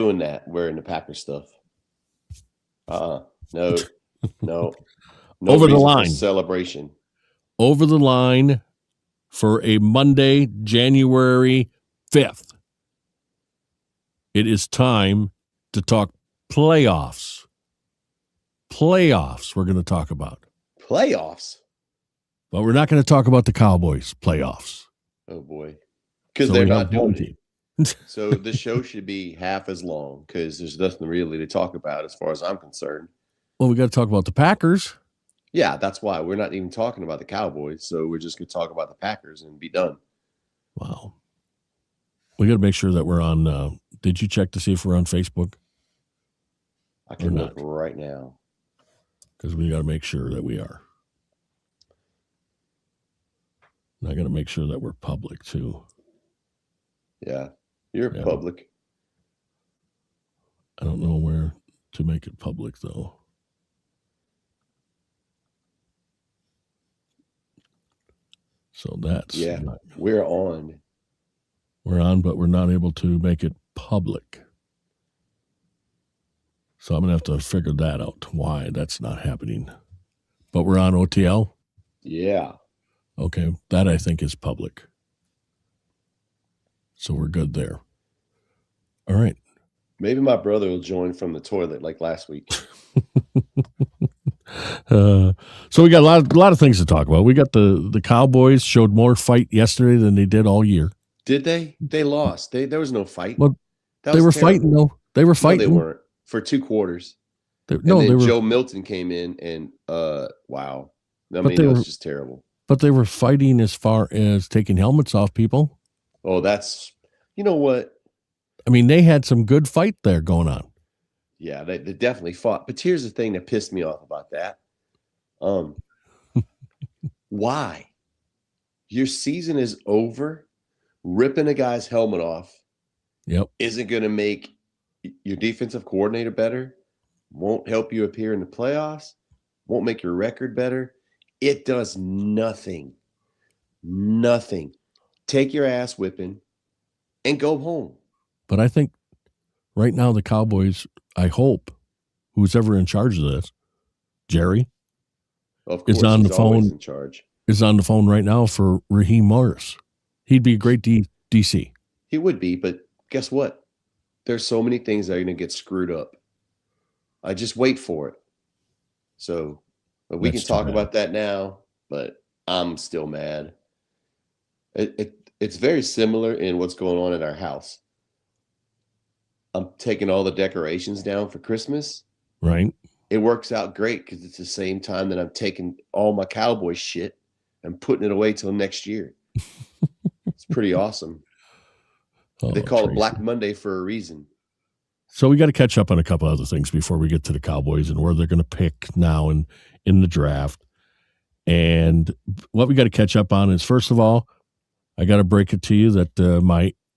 doing that wearing the Packer stuff. No, no Over the reason line. for celebration. Over the line for a Monday, January 5th. It is time to talk playoffs. Playoffs we're going to talk about. Playoffs? But we're not going to talk about the Cowboys playoffs. Oh, boy. Because they're not doing it. Team. So the show should be half as long because there's nothing really to talk about as far as I'm concerned. Well, we got to talk about the Packers. Yeah, that's why we're not even talking about the Cowboys. So we're just going to talk about the Packers and be done. Wow. We got to make sure that we're on. Did you check to see if we're on Facebook? I can look right now. Because we got to make sure that we are. And I got to make sure that we're public too. Yeah, you're public. I don't know where to make it public though. So that's we're on. We're on, but we're not able to make it public. So I'm gonna have to figure that out why that's not happening. But we're on OTL? Yeah. Okay. That I think is public. So we're good there. All right. Maybe my brother will join from the toilet like last week. So we got a lot of things to talk about. We got the Cowboys showed more fight yesterday than they did all year. Did they? They lost. There was no fight. Well, they were fighting though. They were fighting. No, they weren't for 2 quarters. Joe Milton came in and wow. I mean, it was just terrible. But they were fighting as far as taking helmets off people. Oh, that's you know what? I mean, they had some good fight there going on. Yeah, they definitely fought. But here's the thing that pissed me off about that. Why? Your season is over. Ripping a guy's helmet off isn't going to make your defensive coordinator better. Won't help you appear in the playoffs. Won't make your record better. It does nothing. Nothing. Take your ass whipping and go home. But I think right now the Cowboys, I hope, who's ever in charge of this, Jerry, of course, is on the phone. In charge. Is on the phone right now for Raheem Morris. He'd be a great DC. He would be, but guess what? There's so many things that are going to get screwed up. I just wait for it. So we can talk about that now, but I'm still mad. It's very similar in what's going on at our house. I'm taking all the decorations down for Christmas. Right. It works out great because it's the same time that I'm taking all my Cowboy shit and putting it away till next year. It's pretty awesome. They call it Black Monday for a reason. So we got to catch up on a couple other things before we get to the Cowboys and where they're going to pick now in the draft. And what we got to catch up on is, first of all, I got to break it to you that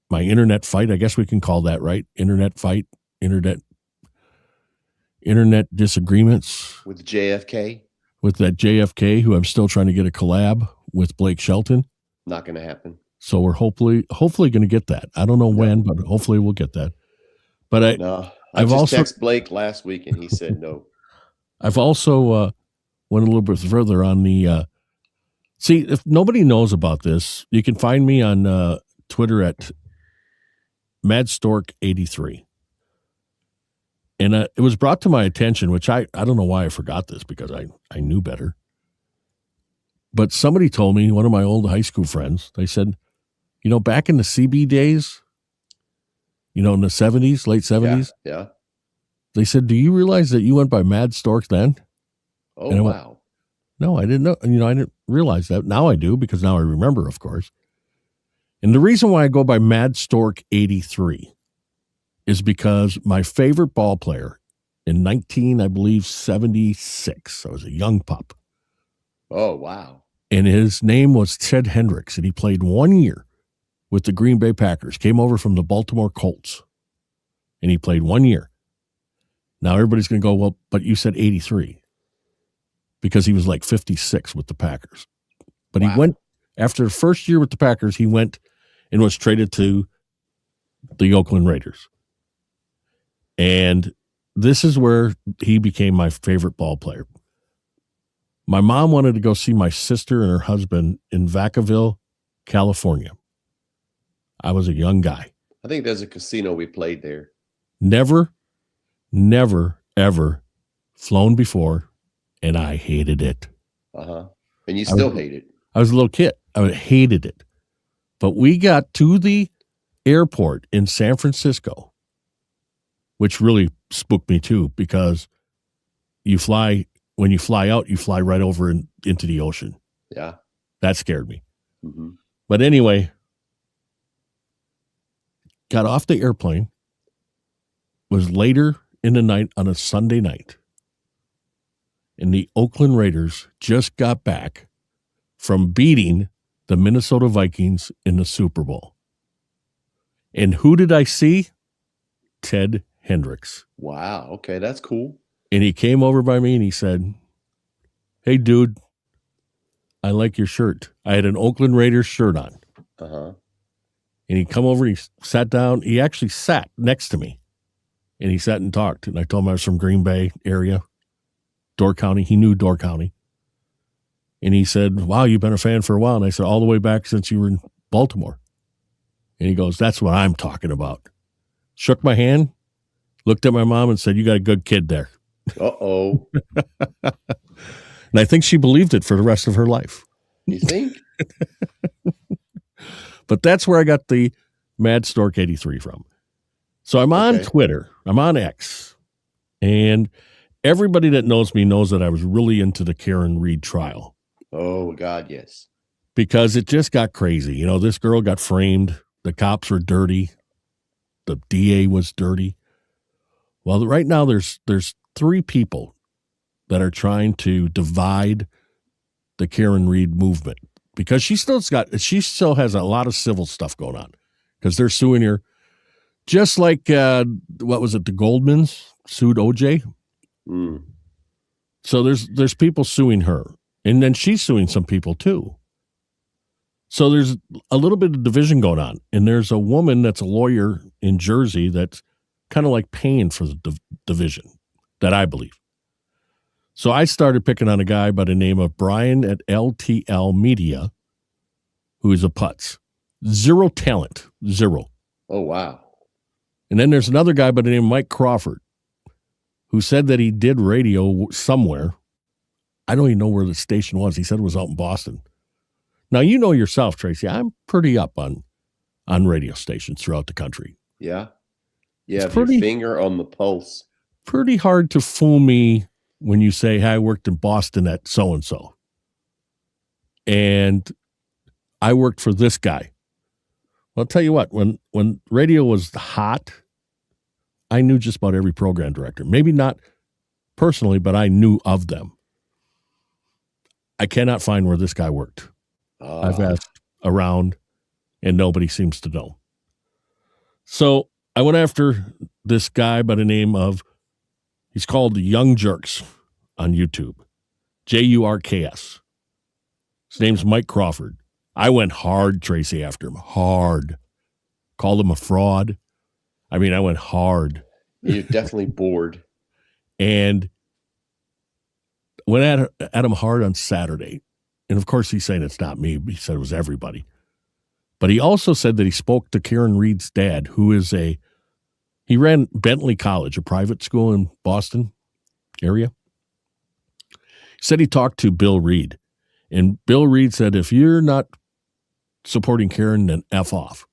my internet fight, I guess we can call that, right? Internet fight, internet disagreements. With JFK? With that JFK, who I'm still trying to get a collab with Blake Shelton. Not going to happen. So we're hopefully going to get that. I don't know when, but hopefully we'll get that. But I just texted Blake last week and he said no. I've also went a little bit further on the see, if nobody knows about this, you can find me on Twitter at MadStork83. And it was brought to my attention, which I don't know why I forgot this because I knew better. But somebody told me, one of my old high school friends, they said, back in the CB days, in the 70s, late 70s. Yeah. They said, do you realize that you went by Mad Stork then? Oh, wow. Went, no, I didn't know. I didn't realize that. Now I do, because now I remember, of course. And the reason why I go by Mad Stork 83 is because my favorite ball player in 76, I was a young pup. Oh, wow. And his name was Ted Hendricks, and he played 1 year with the Green Bay Packers, came over from the Baltimore Colts, and he played 1 year. Now everybody's going to go, well, but you said 83, because he was like 56 with the Packers. But He went, after the first year with the Packers, he went and was traded to the Oakland Raiders. And this is where he became my favorite ball player. My mom wanted to go see my sister and her husband in Vacaville, California. I was a young guy. I think there's a casino we played there. Never, ever flown before, and I hated it. Uh-huh. And you still hate it. I was a little kid. I hated it. But we got to the airport in San Francisco, which really spooked me too, because when you fly out, you fly right over into the ocean. Yeah. That scared me. Mm-hmm. But anyway, got off the airplane, was later in the night on a Sunday night, and the Oakland Raiders just got back from beating the Minnesota Vikings in the Super Bowl. And who did I see? Ted Hendricks. Wow. Okay, that's cool. And he came over by me and he said, "Hey, dude, I like your shirt." I had an Oakland Raiders shirt on. Uh-huh. And he come over, he sat down. He actually sat next to me. And he sat and talked. And I told him I was from Green Bay area, Door County. He knew Door County. And he said, "Wow, you've been a fan for a while." And I said, "All the way back since you were in Baltimore." And he goes, "That's what I'm talking about." Shook my hand, looked at my mom and said, "You got a good kid there." Uh-oh. And I think she believed it for the rest of her life. You think? But that's where I got the Mad Stork 83 from. So I'm on Twitter. I'm on X. And everybody that knows me knows that I was really into the Karen Reed trial. Oh, God, yes. Because it just got crazy. You know, this girl got framed. The cops were dirty. The DA was dirty. Well, right now there's 3 people that are trying to divide the Karen Reed movement, because she still has a lot of civil stuff going on, because they're suing her, just like what was it, the Goldmans sued OJ. So there's people suing her, and then she's suing some people too. So there's a little bit of division going on, and there's a woman that's a lawyer in Jersey that's kind of like paying for the division, that I believe. So I started picking on a guy by the name of Brian at LTL Media, who is a putz. 0 talent. 0. Oh, wow. And then there's another guy by the name of Mike Crawford, who said that he did radio somewhere. I don't even know where the station was. He said it was out in Boston. Now, you know yourself, Tracy, I'm pretty up on radio stations throughout the country. Yeah. You have your finger on the pulse. Pretty hard to fool me when you say, "Hey, I worked in Boston at so-and-so. And I worked for this guy." Well, I'll tell you what, when radio was hot, I knew just about every program director. Maybe not personally, but I knew of them. I cannot find where this guy worked. I've asked around, and nobody seems to know. So I went after this guy by the name of, he's called Young Jerks on YouTube. Jurks. His name's Mike Crawford. I went hard, Tracy, after him. Hard. Called him a fraud. I mean, I went hard. You're definitely bored. And went at him hard on Saturday. And of course, he's saying it's not me. He said it was everybody. But he also said that he spoke to Karen Reed's dad, who is he ran Bentley College, a private school in Boston area. He said he talked to Bill Reed. And Bill Reed said, "If you're not supporting Karen, then F off."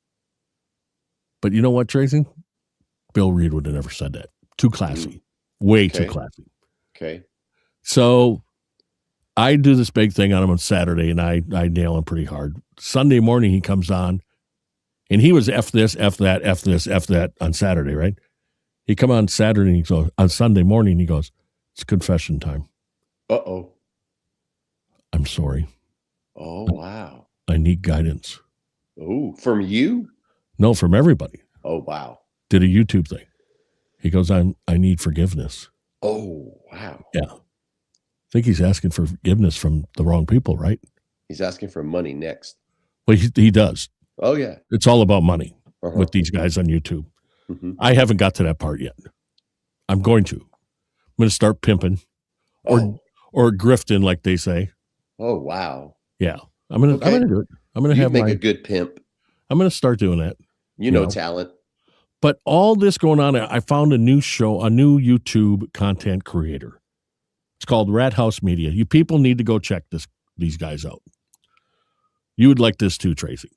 But you know what, Tracy? Bill Reed would have never said that. Too classy. Way too classy. Okay. So I do this big thing on him on Saturday, and I nail him pretty hard. Sunday morning, he comes on, and he was F this, F that, F this, F that on Saturday, right? He come on Saturday, and he goes, on Sunday morning, he goes, "It's confession time." Uh-oh. "I'm sorry. Oh, wow. I need guidance." Oh, from you? No, from everybody. Oh, wow. Did a YouTube thing. He goes, I need forgiveness." Oh, wow. Yeah. I think he's asking for forgiveness from the wrong people, right? He's asking for money next. Well, he does. Oh, yeah. It's all about money with these guys on YouTube. Mm-hmm. I haven't got to that part yet. I'm going to start pimping or grifting, like they say. Oh, wow. Yeah. I'm going to do it. I'm going to have make a good pimp. I'm going to start doing that. You know, talent. But all this going on, I found a new YouTube content creator. It's called Rat House Media. You people need to go check these guys out. You would like this too, Tracy.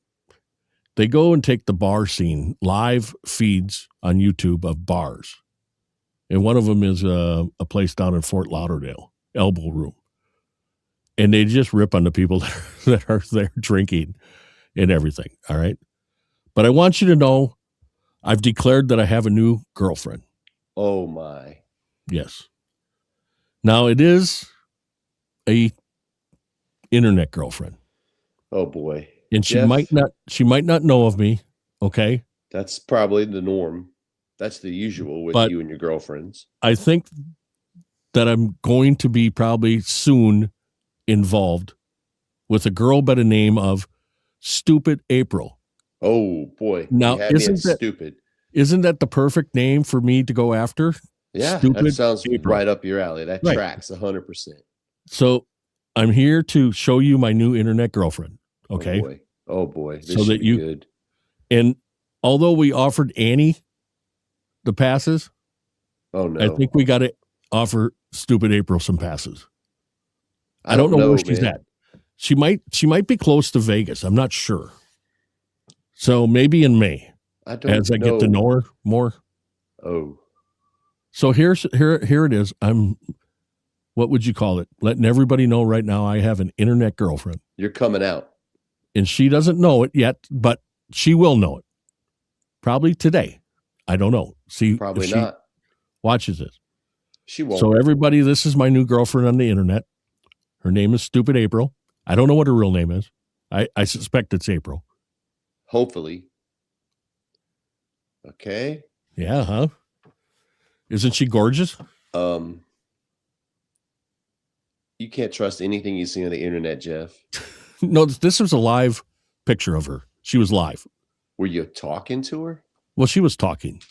They go and take the bar scene, live feeds on YouTube of bars. And one of them is a place down in Fort Lauderdale, Elbow Room. And they just rip on the people that are there drinking and everything, all right? But I want you to know, I've declared that I have a new girlfriend. Oh, my. Yes. Now, it is a internet girlfriend. Oh, boy. And she might not know of me, okay? That's probably the norm. That's the usual with you and your girlfriends. I think that I'm going to be probably soon involved with a girl by the name of Stupid April. Oh, boy. Now, isn't that the perfect name for me to go after? Yeah, that sounds right up your alley. That tracks 100%. So I'm here to show you my new internet girlfriend. Okay. Oh boy. This should be good. And although we offered Annie the passes, oh no, I think we got to offer Stupid April some passes. I don't know where she's at. She might be close to Vegas. I'm not sure. So maybe in May, as I get to know her more. Oh. So here it is. I'm, what would you call it? Letting everybody know right now I have an internet girlfriend. You're coming out. And she doesn't know it yet, but she will know it. Probably today. I don't know. See, probably not. Watches this. She won't. So everybody, this is my new girlfriend on the internet. Her name is Stupid April. I don't know what her real name is. I suspect it's April. Hopefully. Okay. Yeah, huh? Isn't she gorgeous? You can't trust anything you see on the internet, Jeff. No, this was a live picture of her. She was live. Were you talking to her? Well, she was talking.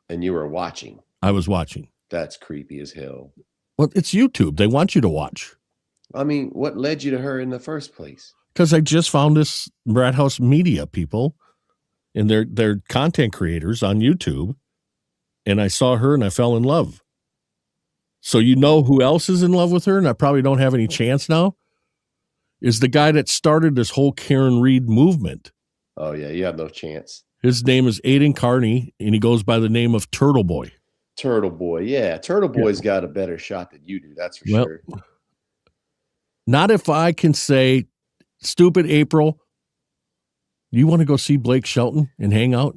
And you were watching? I was watching. That's creepy as hell. Well, it's YouTube. They want you to watch. I mean, what led you to her in the first place? Because I just found this Rat House Media people, and they're content creators on YouTube, and I saw her and I fell in love. So you know who else is in love with her, and I probably don't have any chance now, is the guy that started this whole Karen Reed movement. Oh, yeah, you have no chance. His name is Aiden Carney, and he goes by the name of Turtle Boy. Turtle Boy, yeah. Turtle Boy's got a better shot than you do, that's for sure. Not if I can say, Stupid April, you want to go see Blake Shelton and hang out?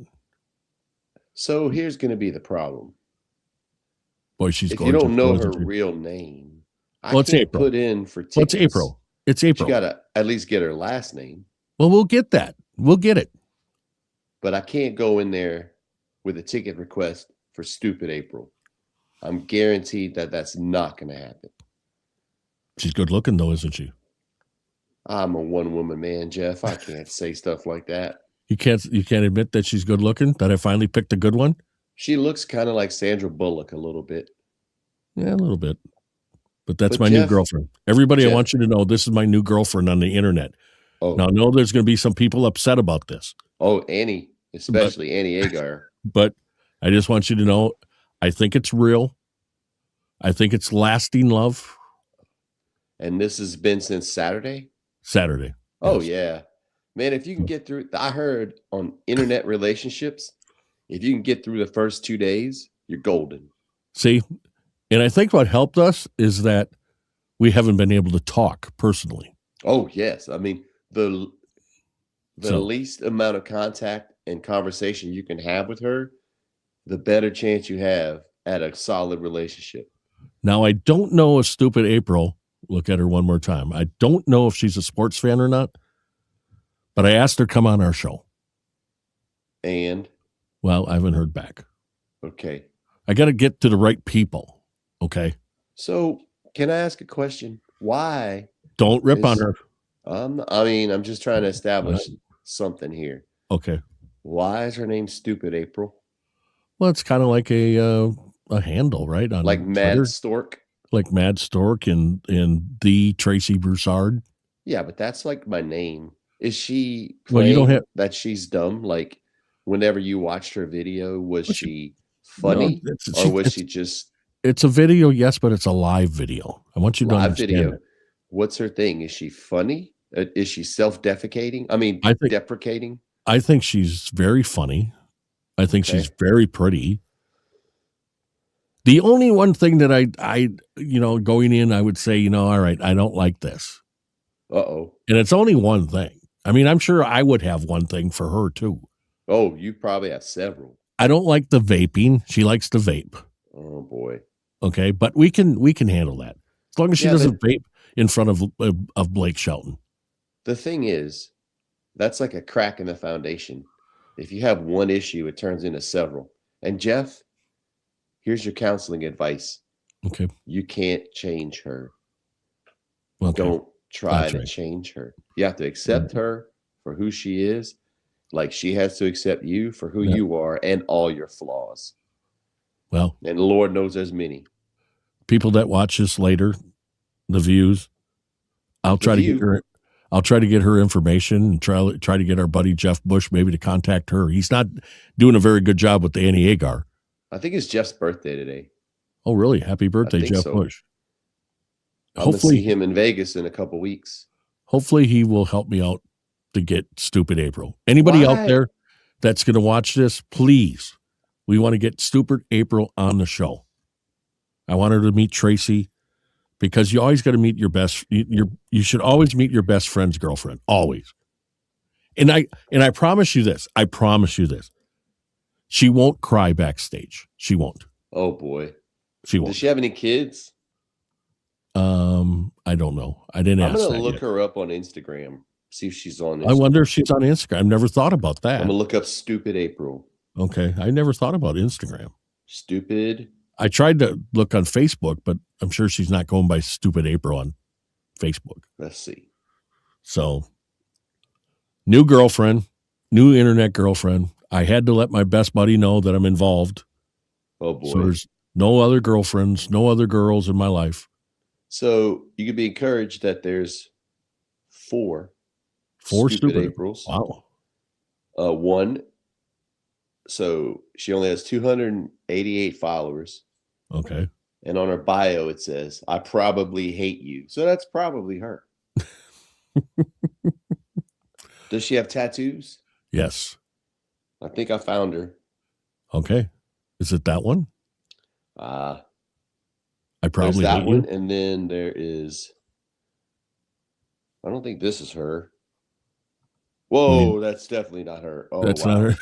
So here's going to be the problem. Boy, she's gorgeous. If you don't know her real name, I can't put in for tickets. Well, it's April. It's April. You got to at least get her last name. Well, we'll get that. We'll get it. But I can't go in there with a ticket request for Stupid April. I'm guaranteed that that's not going to happen. She's good looking, though, isn't she? I'm a one-woman man, Jeff. I can't say stuff like that. You can't admit that she's good looking? That I finally picked a good one? She looks kind of like Sandra Bullock a little bit. Yeah, a little bit. But that's my new girlfriend. Everybody, I want you to know this is my new girlfriend on the internet. Oh. Now, I know there's going to be some people upset about this. Oh, Annie, especially Annie Agar. But I just want you to know, I think it's real. I think it's lasting love. And this has been since Saturday? Saturday. Oh, yes. Yeah. Man, if you can get through, I heard on internet relationships, if you can get through the first 2 days, you're golden. See, and I think what helped us is that we haven't been able to talk personally. Oh, yes. I mean, the least amount of contact and conversation you can have with her, the better chance you have at a solid relationship. Now, I don't know if Stupid April, look at her one more time. I don't know if she's a sports fan or not, but I asked her to come on our show. And? Well, I haven't heard back. Okay. I got to get to the right people. Okay. So can I ask a question? Why? Don't rip on her. I'm just trying to establish something here. Okay. Why is her name Stupid April? Well, it's kind of like a a handle, right? On like Twitter. Mad Stork. Like Mad Stork and the Tracy Broussard. Yeah, but that's like my name. Is she Well, you don't playing have that she's dumb? Like whenever you watched her video, was well, she no. funny or was she just It's a video, yes, but it's a live video. I want you to live understand video? that. What's her thing? Is she funny? Is she self-defecating? I mean, deprecating? I think she's very funny. I think she's very pretty. The only one thing that I going in, I would say, all right, I don't like this. Uh-oh. And it's only one thing. I mean, I'm sure I would have one thing for her too. Oh, you probably have several. I don't like the vaping. She likes to vape. Oh boy. Okay, but we can handle that as long as she doesn't vape in front of Blake Shelton. The thing is, that's like a crack in the foundation. If you have one issue, it turns into several. And Jeff, here's your counseling advice. Okay. You can't change her. Okay. Don't try to change her. You have to accept her for who she is, like she has to accept you for who you are and all your flaws. Well, and Lord knows there's many. People that watch this later, the views, I'll try to get her information and try to get our buddy Jeff Bush maybe to contact her. He's not doing a very good job with the Annie Agar. I think it's Jeff's birthday today. Oh, really? Happy birthday, Jeff Bush. I'm going to see him in Vegas in a couple weeks. Hopefully he will help me out to get Stupid April. Anybody out there that's going to watch this, please, we want to get Stupid April on the show. I want her to meet Tracy because you always got to meet your best. You should always meet your best friend's girlfriend, always. And I promise you this. I promise you this. She won't cry backstage. She won't. Oh boy, she won't. Does she have any kids? I don't know. I didn't ask. I'm gonna look her up on Instagram. See if she's on Instagram. I wonder if she's on Instagram. I've never thought about that. I'm gonna look up Stupid April. Okay, I never thought about Instagram. Stupid. I tried to look on Facebook, but I'm sure she's not going by Stupid April on Facebook. Let's see. So, new girlfriend, new internet girlfriend. I had to let my best buddy know that I'm involved. Oh boy. So there's no other girlfriends, no other girls in my life. So you could be encouraged that there's four stupid Aprils. Wow. One. So she only has 288 followers. Okay. And on her bio, it says, "I probably hate you." So that's probably her. Does she have tattoos? Yes. I think I found her. Okay. Is it that one? I probably that hate one. You. And then there is, I don't think this is her. Whoa, that's definitely not her. Oh, that's not her.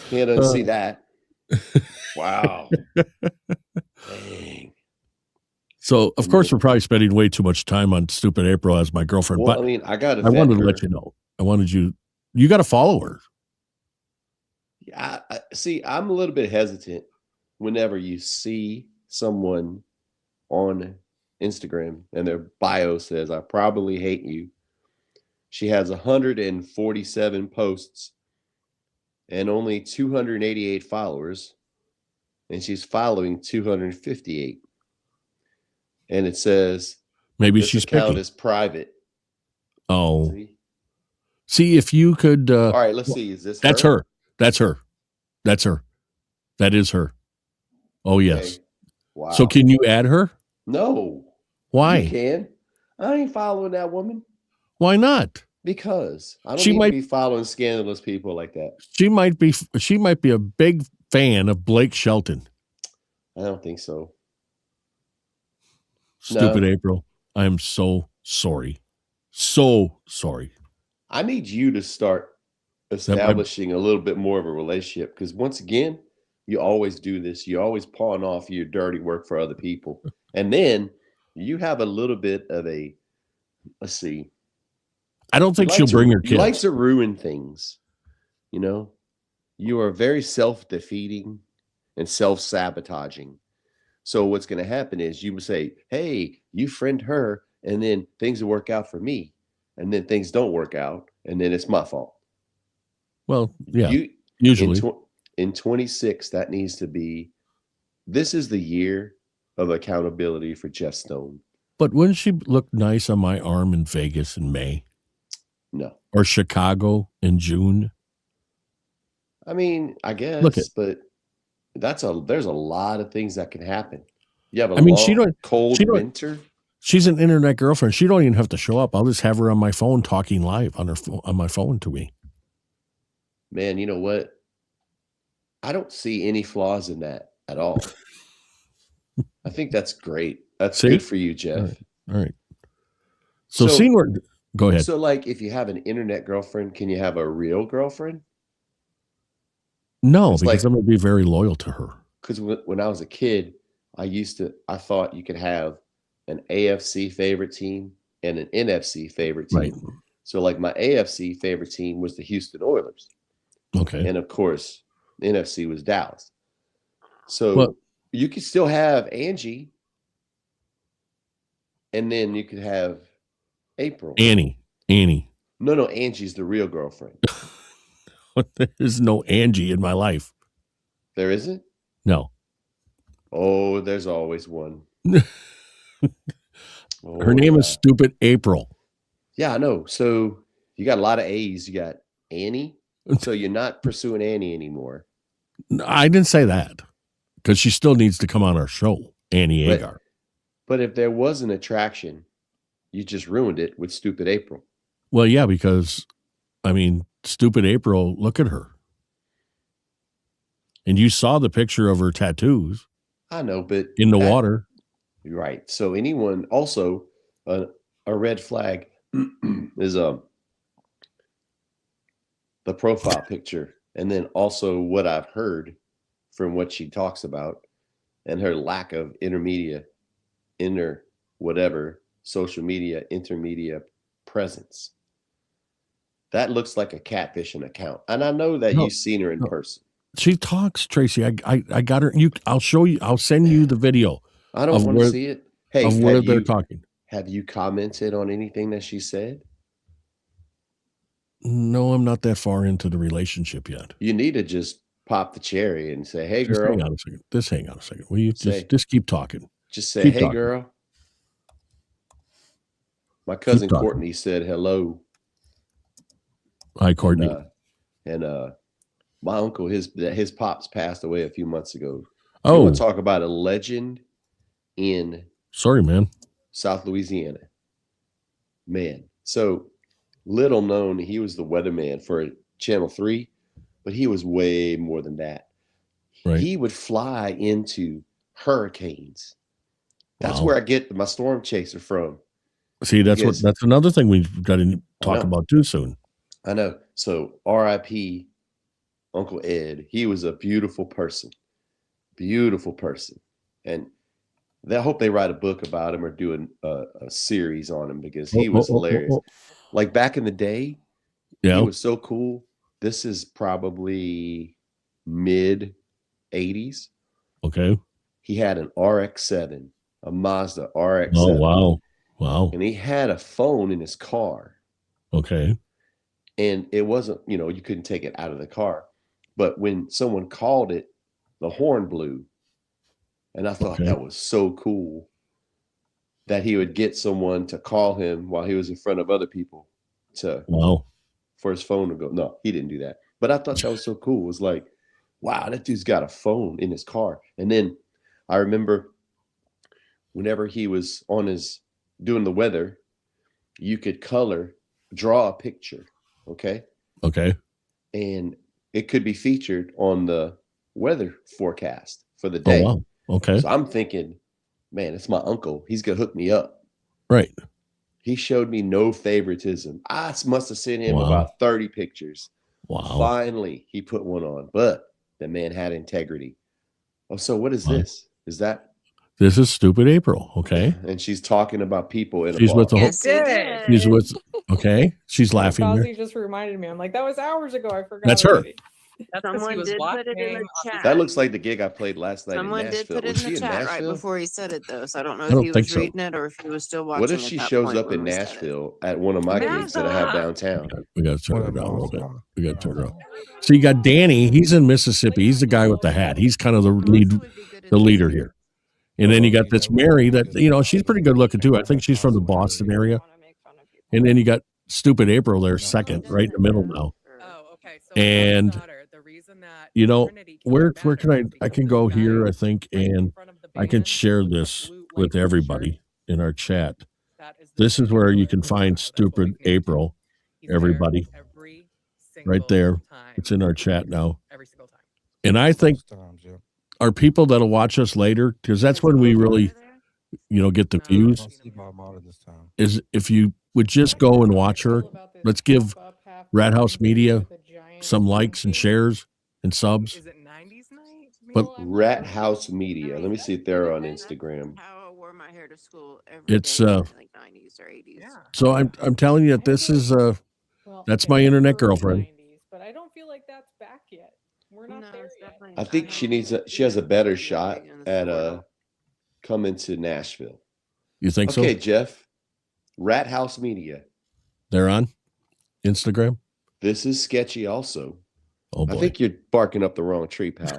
Can't unsee that. Wow. Dang. So, of course, we're probably spending way too much time on Stupid April as my girlfriend. Well, but I mean, I wanted to let you know. I wanted you got to follow her. Yeah, see, I'm a little bit hesitant whenever you see someone on Instagram and their bio says, "I probably hate you." She has 147 posts and only 288 followers, and she's following 258. And it says, maybe this she's account is private. Oh, see if you could. All right, let's see. Is this? That's her. That's her. That's her. That is her. Oh yes. Okay. Wow. So can you add her? No. Why? You can. I ain't following that woman. Why not? Because I don't need to be following scandalous people like that. She might be a big fan of Blake Shelton. I don't think so. Stupid April. I am so sorry. So sorry. I need you to start establishing a little bit more of a relationship, because once again, you always do this. You always pawn off your dirty work for other people. And then you have a little bit of a, let's see. I don't think she'll bring her kids. You like to ruin things. You know, you are very self-defeating and self-sabotaging. So what's going to happen is you would say, "Hey, you friend her," and then things will work out for me. And then things don't work out, and then it's my fault. Well, yeah, usually. in 26, that needs to be, this is the year of accountability for Jeff Stone. But wouldn't she look nice on my arm in Vegas in May? No. Or Chicago in June? I mean, I guess, but there's a lot of things that can happen. You have a cold winter. She's an internet girlfriend. She don't even have to show up. I'll just have her on my phone talking live on my phone to me. Man, you know what? I don't see any flaws in that at all. I think that's great. That's good for you, Jeff. All right. So scene where, go ahead. So like if you have an internet girlfriend, can you have a real girlfriend? No, because I'm going to be very loyal to her. Because when I was a kid, I thought you could have an AFC favorite team and an NFC favorite team. Right. So like my AFC favorite team was the Houston Oilers. Okay. And of course, the NFC was Dallas. So you could still have Angie. And then you could have April. Annie. No, Angie's the real girlfriend. There's no Angie in my life. There isn't? No. Oh, there's always one. Her name is Stupid April. Yeah, I know. So you got a lot of A's. You got Annie. So you're not pursuing Annie anymore. I didn't say that because she still needs to come on our show, Annie Agar. But if there was an attraction, you just ruined it with Stupid April. Well, yeah, because, I mean, Stupid April, look at her. And you saw the picture of her tattoos. I know, but in the water. Right. So anyone, also, a red flag is the profile picture. And then also what I've heard from what she talks about and her lack of social media intermediate presence. That looks like a catfishing account. And I know that you've seen her in person. She talks, Tracy. I got her. I'll show you. I'll send you the video. I don't want to see it. Hey, of where they're talking. Have you commented on anything that she said? No, I'm not that far into the relationship yet. You need to just pop the cherry and say, "Hey, girl." Hang on a second. Hang on a second. Will you just keep talking? Just say, "Hey, girl." My cousin Courtney said hello. Hi, Courtney. And my uncle, his pops passed away a few months ago. Oh, I want to talk about a legend in South Louisiana. Man, so little known, he was the weatherman for Channel 3, but he was way more than that. Right. He would fly into hurricanes. That's where I get my storm chaser from. See, that's another thing we've got to talk about too soon. I know. So R.I.P. Uncle Ed. He was a beautiful person. And I hope they write a book about him or do a series on him because he was hilarious. Like back in the day, he was so cool. This is probably mid 80s. Okay. He had an RX-7, a Mazda RX-7. Oh, wow. And he had a phone in his car. Okay. And it wasn't, you couldn't take it out of the car. But when someone called it, the horn blew. And I thought that was so cool that he would get someone to call him while he was in front of other people for his phone to go. No, he didn't do that. But I thought that was so cool. It was like, wow, that dude's got a phone in his car. And then I remember whenever he was doing the weather, you could draw a picture. Okay. And it could be featured on the weather forecast for the day. Oh, wow. Okay. So I'm thinking, man, it's my uncle. He's going to hook me up. Right. He showed me no favoritism. I must have sent him about 30 pictures. Wow. Finally, he put one on, but the man had integrity. Oh, so what is this? This is Stupid April, okay? And she's talking about people in a bar. She's with, okay? She's laughing. Fauci just reminded me. I'm like, that was hours ago. I forgot. That's her. That's because he was watching. That looks like the gig I played last night in Nashville. Did put it was in she the in chat Nashville? right before he said it, though. So I don't know if he was reading it or if he was still watching. What if she shows up in Nashville at one of my gigs that I have downtown? We got to turn her down a little bit. We got to turn her up. So you got Danny. He's in Mississippi. He's the guy with the hat. He's kind of the leader here. And then you got this Mary that, she's pretty good looking too. I think she's from the Boston area. And then you got stupid April there second, right in the middle now. Oh, okay. So and where can I can go here, I think, and I can share this with everybody in our chat. This is where you can find stupid April, everybody. Right there. It's in our chat now. And I think our people that'll watch us later, because that's when we really, get the views, is if you would just go and watch her. Let's give Rat House Media some likes and shares and subs. Is it 90s night? But Rat House Media. Let me see if they're on Instagram. How I wore my hair to school it's like 90s or 80s. Yeah. So I'm telling you that this is that's my internet girlfriend. But I don't feel like that's back yet. We're not there yet. I think she has a better shot at coming to Nashville. You think so? Okay, Jeff. Rat House Media. They're on Instagram. This is sketchy also. Oh boy. I think you're barking up the wrong tree, pal.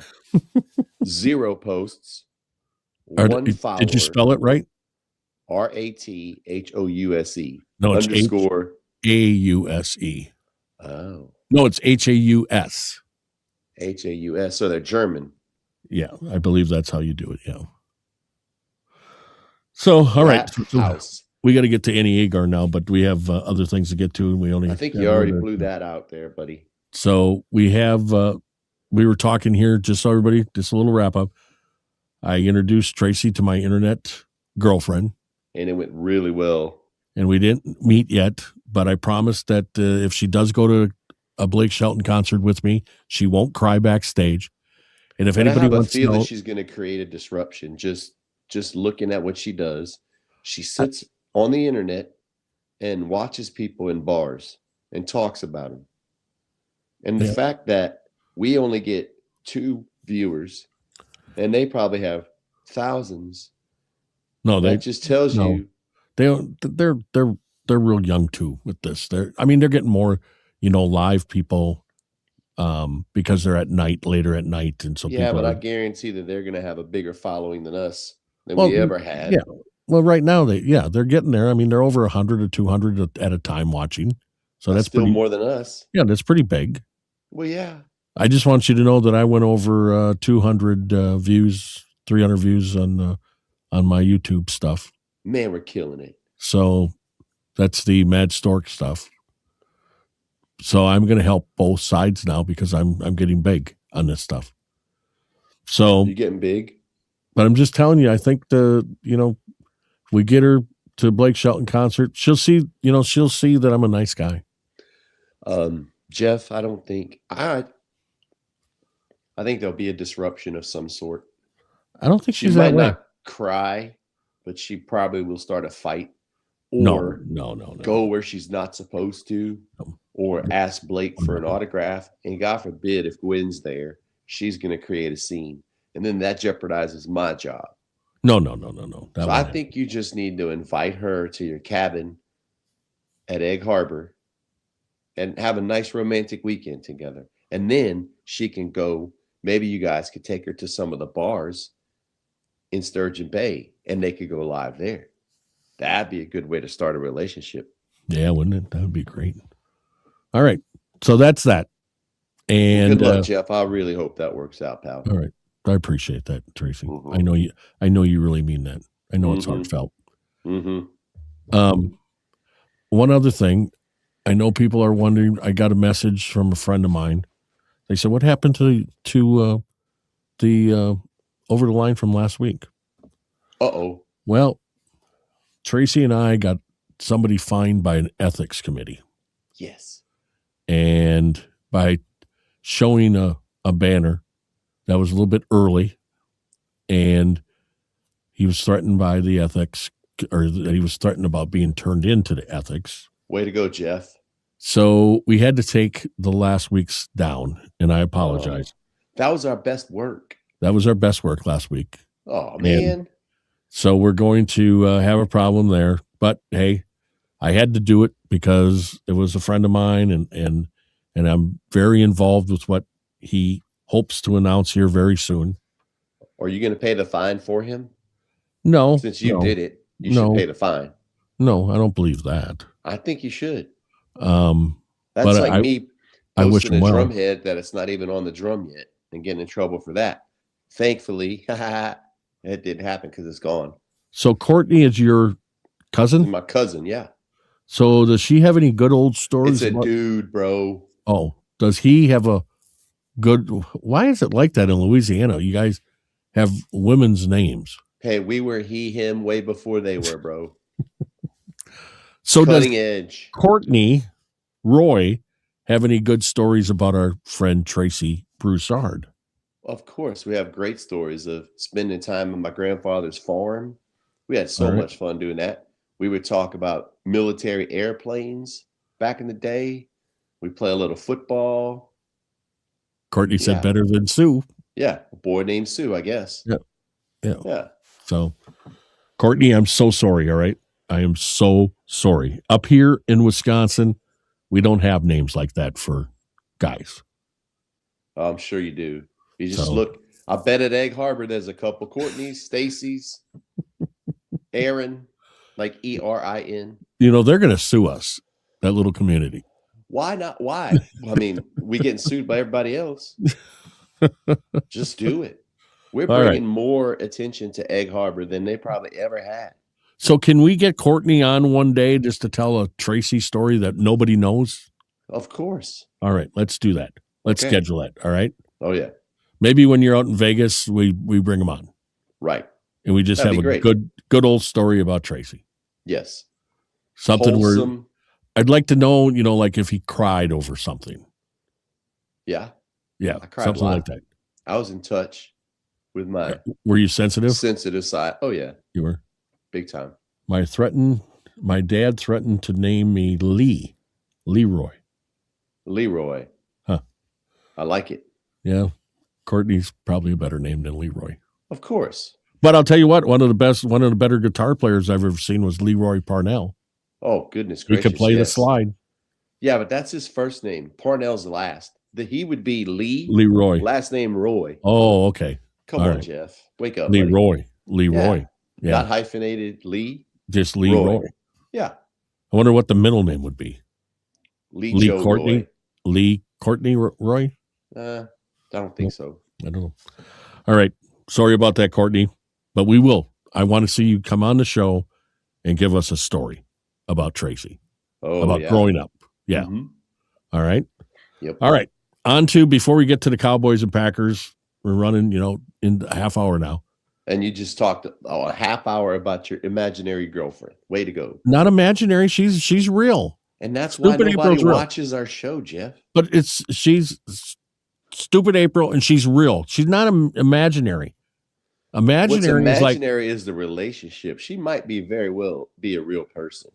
0 posts. 1 follower. Did you spell it right? RATHOUSE. No, it's underscore AUSE. Oh. No, it's HAUS. HAUS. So they're German. Yeah, I believe that's how you do it. Yeah. So, all right. House. We got to get to Annie Agar now, but we have other things to get to, and we only. I think you already blew that out there, buddy. So we have. We were talking here, just so everybody, just a little wrap up. I introduced Tracy to my internet girlfriend, and it went really well. And we didn't meet yet, but I promised that if she does go to a Blake Shelton concert with me, she won't cry backstage. And if anybody wants to know, she's going to create a disruption. Just looking at what she does, she sits on the internet and watches people in bars and talks about them. And the fact that we only get 2 viewers, and they probably have thousands. No, that just tells you they're real young too with this. They're getting more, live people because they're at night, later at night, and so but I guarantee that they're going to have a bigger following than us than we ever had. Yeah. Well, right now they're getting there. I mean, they're over 100 or 200 at a time watching. So that's still more than us. Yeah, that's pretty big. Well, yeah. I just want you to know that I went over 200 views, 300 views on my YouTube stuff. Man, we're killing it. So that's the Mad Stork stuff. So I'm going to help both sides now because I'm getting big on this stuff. So you're getting big, but I'm just telling you, I think if we get her to Blake Shelton concert, she'll see that I'm a nice guy. Jeff, I don't think I think there'll be a disruption of some sort. I don't think she she's might that way. Not cry, but she probably will start a fight or go where she's not supposed to, or ask Blake for an autograph. And God forbid if Gwen's there, she's going to create a scene, and then that jeopardizes my job. No. So I think you just need to invite her to your cabin at Egg Harbor and have a nice romantic weekend together. And then she can go, maybe you guys could take her to some of the bars in Sturgeon Bay and they could go live there. That'd be a good way to start a relationship. Yeah, wouldn't it? That would be great. All right. So that's that. And good luck, Jeff. I really hope that works out, pal. All right. I appreciate that, Tracy. Mm-hmm. I know you really mean that. I know it's heartfelt. Mm-hmm. One other thing, I know people are wondering. I got a message from a friend of mine. They said, "What happened to the over the line from last week?" Uh-oh. Well, Tracy and I got somebody fined by an ethics committee. Yes. And by showing a banner that was a little bit early, and he was threatened by the ethics, or he was threatened about being turned into the ethics. Way to go, Jeff. So we had to take the last week's down, and I apologize. That was our best work. That was our best work last week. Oh, man. And so we're going to have a problem there. But, hey, I had to do it because it was a friend of mine, and I'm very involved with what he hopes to announce here very soon. Are you going to pay the fine for him? No. Since you did it, you should pay the fine. No, I don't believe that. I think you should. That's like me posting a drum head that it's not even on the drum yet and getting in trouble for that. Thankfully, it didn't happen because it's gone. So Courtney is your cousin? My cousin, yeah. So does she have any good old stories? It's a dude, bro. Oh, does he have a good... Why is it like that in Louisiana? You guys have women's names. Hey, we were he, him way before they were, bro. So Cutting edge. Courtney Roy have any good stories about our friend Tracy Broussard? Of course. We have great stories of spending time on my grandfather's farm. We had so much fun doing that. We would talk about military airplanes back in the day. We play a little football. Courtney said better than Sue. Yeah. A boy named Sue, I guess. Yeah. So, Courtney, I'm so sorry, all right? I am so sorry. Up here in Wisconsin, we don't have names like that for guys. I'm sure you do. You just look. I bet at Egg Harbor there's a couple Courtneys, Stacy's, Aaron, like ERIN. You know, they're going to sue us, that little community. Why not? Why? I mean, we getting sued by everybody else. Just do it. We're bringing more attention to Egg Harbor than they probably ever had. So can we get Courtney on one day just to tell a Tracy story that nobody knows? Of course. All right, let's do that. Let's schedule that. All right. Oh, yeah. Maybe when you're out in Vegas, we bring them on. Right. And we just have a good old story about Tracy. Yes. Something where I'd like to know, you know, like if he cried over something. Yeah. Yeah. I cried something like that. I was in touch with my Were you sensitive? Sensitive side. Oh, yeah. You were? Big time. My dad threatened to name me Leroy. Huh. I like it. Yeah. Courtney's probably a better name than Leroy. Of course. But I'll tell you what, one of the better guitar players I've ever seen was Leroy Parnell. Oh, goodness gracious. He could play the slide. Yeah, but that's his first name. Parnell's the last. He would be Leroy. Last name Roy. Oh, okay. Come on, Jeff. Wake up, Leroy. Buddy. Yeah. Not hyphenated Lee. Just Leroy. Yeah. I wonder what the middle name would be. Lee Courtney. Roy. Lee Courtney Roy? I don't think so. I don't know. All right. Sorry about that, Courtney, but we will. I want to see you come on the show and give us a story about Tracy. About growing up. Yeah. Mm-hmm. All right. Yep. All right. On to, before we get to the Cowboys and Packers, we're running, in a half hour now. And you just talked a half hour about your imaginary girlfriend. Way to go. Not imaginary. She's real. And that's why nobody watches our show, Jeff. But she's Stupid April, and she's real. She's not imaginary. Imaginary is the relationship. She might be very well be a real person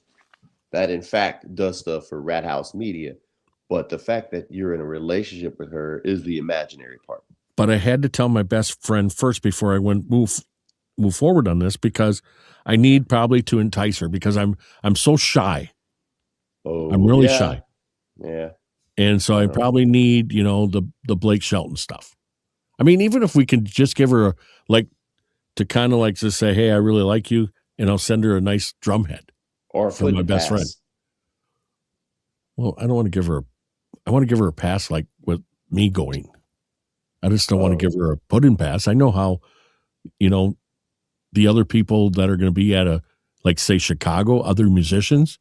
that, in fact, does stuff for Rat House Media. But the fact that you're in a relationship with her is the imaginary part. But I had to tell my best friend first before I move forward on this, because I need probably to entice her, because I'm so shy. Oh, I'm really shy. Yeah. And so I probably need, the Blake Shelton stuff. I mean, even if we can just give her to kind of just say, hey, I really like you, and I'll send her a nice drum head or from my best friend. Well, I don't want to give her. I want to give her a pass with me going. I just don't want to give her a put-in pass. I know how, the other people that are going to be at say Chicago, other musicians.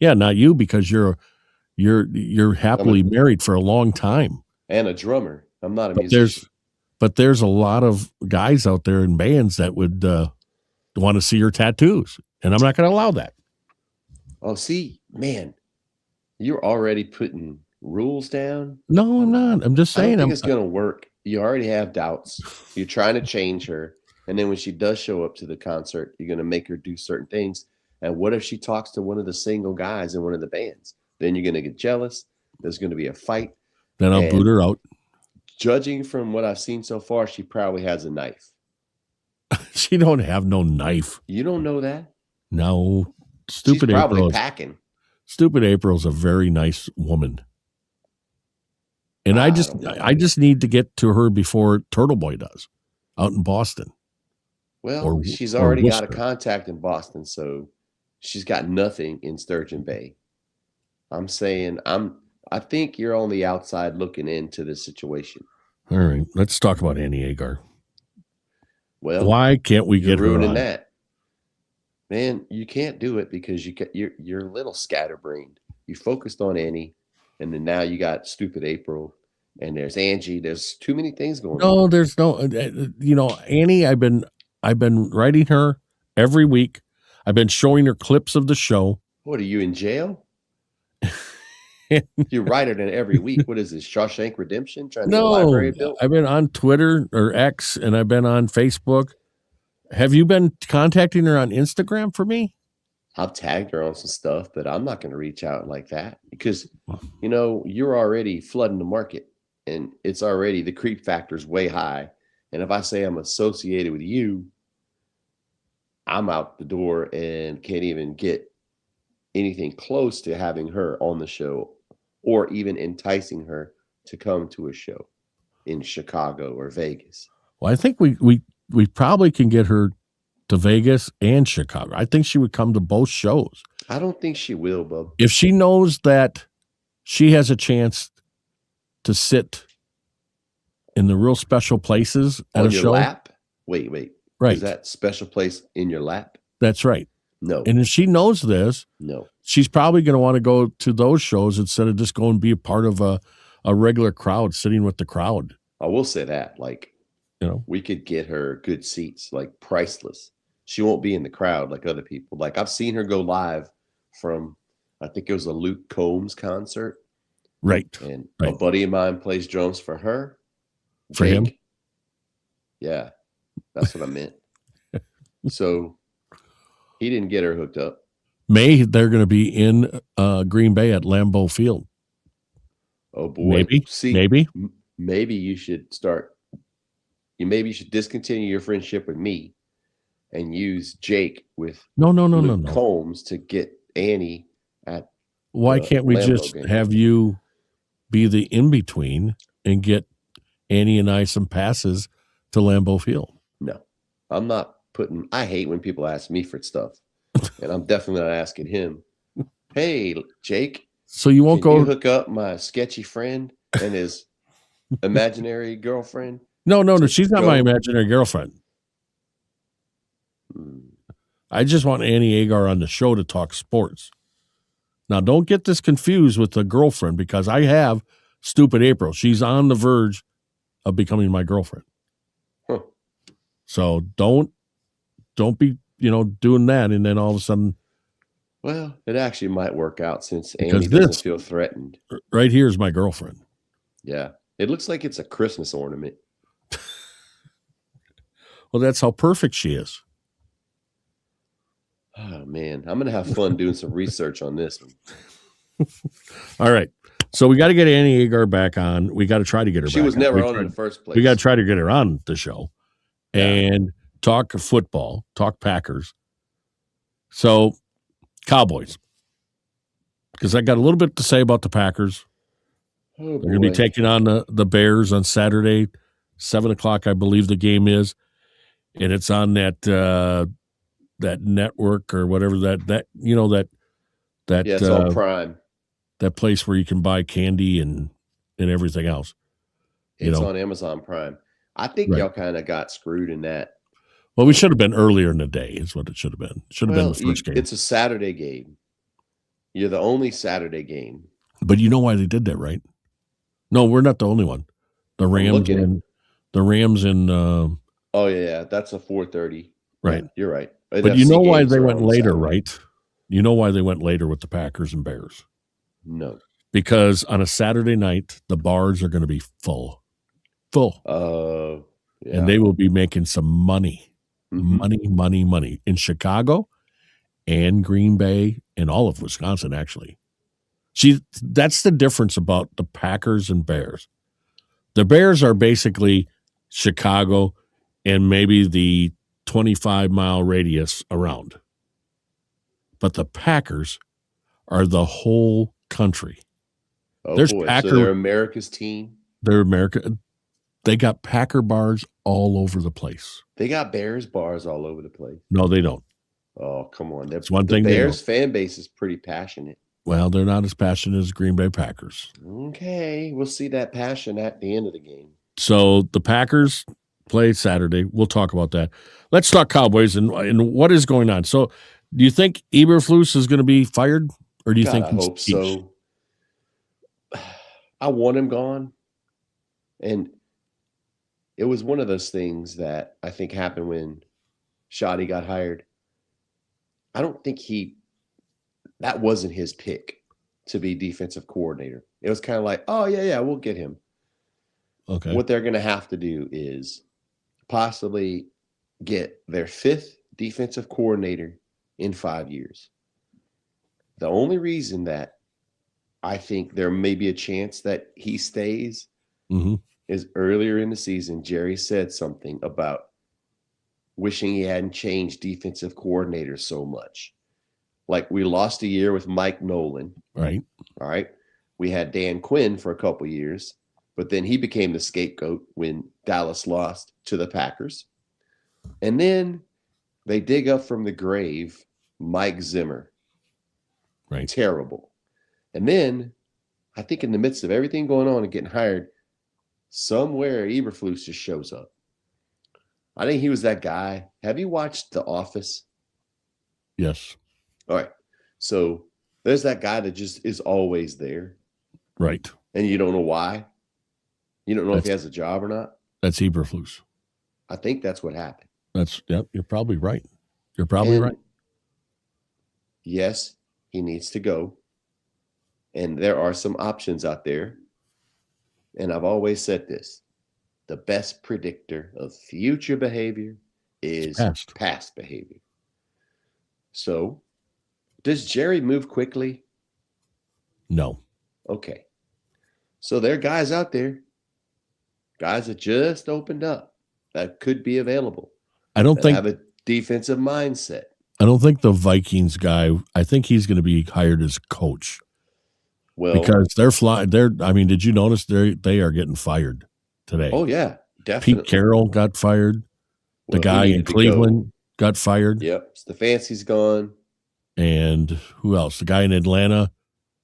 Yeah, not you, because you're happily married for a long time. And a drummer. I'm not a musician. But there's a lot of guys out there in bands that would want to see your tattoos, and I'm not going to allow that. Oh, see, man, you're already putting rules down. No, I'm not. I'm just saying. I don't think it's going to work. You already have doubts. You're trying to change her. And then when she does show up to the concert, you're going to make her do certain things. And what if she talks to one of the single guys in one of the bands? Then you're going to get jealous. There's going to be a fight. Then I'll boot her out. Judging from what I've seen so far, she probably has a knife. She don't have no knife. You don't know that? No. Stupid She's probably April. Packing. Stupid April's a very nice woman. And I just need to get to her before Turtle Boy does out in Boston. Well, she's already got a contact in Boston, so she's got nothing in Sturgeon Bay. I'm saying I think you're on the outside looking into this situation. All right, let's talk about Annie Agar. Well, why can't we get her ruining on? That? Man, you can't do it because you're a little scatterbrained. You focused on Annie, and then now you got stupid April, and there's Angie. There's too many things going on. No, there's no. Annie. I've been writing her every week. I've been showing her clips of the show. What, are you in jail? You write it in every week. What is this, Shawshank Redemption? Trying to get a library built? I've been on Twitter or X, and I've been on Facebook. Have you been contacting her on Instagram for me? I've tagged her on some stuff, but I'm not going to reach out like that because, you're already flooding the market, and it's already, the creep factor is way high. And if I say I'm associated with you, I'm out the door and can't even get anything close to having her on the show or even enticing her to come to a show in Chicago or Vegas. Well, I think we probably can get her to Vegas and Chicago. I think she would come to both shows. I don't think she will, bub. If she knows that she has a chance to sit in the real special places at on a your show. Lap? Wait. Right. Is that special place in your lap? That's right. No. And if she knows this, no, she's probably going to want to go to those shows instead of just going and be a part of a regular crowd, sitting with the crowd. I will say that, we could get her good seats, priceless. She won't be in the crowd like other people. I've seen her go live from, I think it was a Luke Combs concert. Right. And a buddy of mine plays drums for her. For him? Yeah, that's what I meant. So he didn't get her hooked up. They're going to be in Green Bay at Lambeau Field. Oh boy. Maybe you should maybe you should discontinue your friendship with me and use Jake with Luke Combs to get Annie at. Why can't we just have you be the in-between and get Annie and I some passes to Lambeau Field? No, I'm not I hate when people ask me for stuff, and I'm definitely not asking him. Hey, Jake. So you won't go hook up my sketchy friend and his imaginary girlfriend? No. She's not my imaginary girlfriend. I just want Annie Agar on the show to talk sports. Now, don't get this confused with the girlfriend because I have stupid April. She's on the verge of becoming my girlfriend. Huh. So don't be, doing that. And then all of a sudden. Well, it actually might work out since Annie doesn't feel threatened. Right here is my girlfriend. Yeah. It looks like it's a Christmas ornament. Well, that's how perfect she is. Oh, man. I'm going to have fun doing some research on this one. All right. So we got to get Annie Agar back on. We got to try to get her back. She was never on in the first place. We got to try to get her on the show and talk football, talk Packers. So Cowboys, because I got a little bit to say about the Packers. Oh, they're going to be taking on the Bears on Saturday, 7:00, I believe the game is, and it's on that network or whatever that it's on Prime. That place where you can buy candy and everything else. It's on Amazon Prime. I think y'all kind of got screwed in that. Well, we should have been earlier in the day is what it should have been. Should have been the first game. It's a Saturday game. You're the only Saturday game. But you know why they did that, right? No, we're not the only one. The Rams and oh yeah, that's a 4:30. Right. Yeah, you're right. But you know why they went later, right? You know why they went later with the Packers and Bears? No. Because on a Saturday night, the bars are going to be full. Yeah. And they will be making some money. Mm-hmm. Money in Chicago and Green Bay and all of Wisconsin, actually. That's the difference about the Packers and Bears. The Bears are basically Chicago and maybe the 25-mile radius around. But the Packers are the whole country. Oh, boy. So they're America's team? They're America. They got Packer bars all over the place. They got Bears bars all over the place. No, they don't. Oh, come on. That's one thing. The Bears fan base is pretty passionate. Well, they're not as passionate as Green Bay Packers. Okay. We'll see that passion at the end of the game. So the Packers play Saturday. We'll talk about that. Let's talk Cowboys and what is going on. So do you think Eberflus is going to be fired? Or do you think I hope so. I want him gone. And it was one of those things that I think happened when Shoddy got hired. I don't think that wasn't his pick to be defensive coordinator. It was kind of like, oh, yeah, we'll get him. Okay. What they're going to have to do is possibly get their 5th defensive coordinator in 5 years. The only reason that I think there may be a chance that he stays is earlier in the season, Jerry said something about wishing he hadn't changed defensive coordinators so much. Like, we lost a year with Mike Nolan. Right. All right. We had Dan Quinn for a couple years, but then he became the scapegoat when Dallas lost to the Packers. And then they dig up from the grave Mike Zimmer. Right. Terrible. And then I think in the midst of everything going on and getting hired, somewhere Eberflus just shows up. I think he was that guy. Have you watched The Office? Yes. All right. So there's that guy that just is always there. Right. And you don't know why. You don't know if he has a job or not. That's Eberflus. I think that's what happened. You're probably right. You're probably right. Yes, he needs to go. And there are some options out there. And I've always said this. The best predictor of future behavior is past behavior. So, does Jerry move quickly? No. Okay. So there are guys out there, guys that just opened up that could be available. I don't think have a defensive mindset. I don't think the Vikings guy, I think he's going to be hired as coach. Well, because did you notice they are getting fired today? Oh yeah, definitely. Pete Carroll got fired. The guy in Cleveland got fired. Yep. Stefanski's gone. And who else? The guy in Atlanta.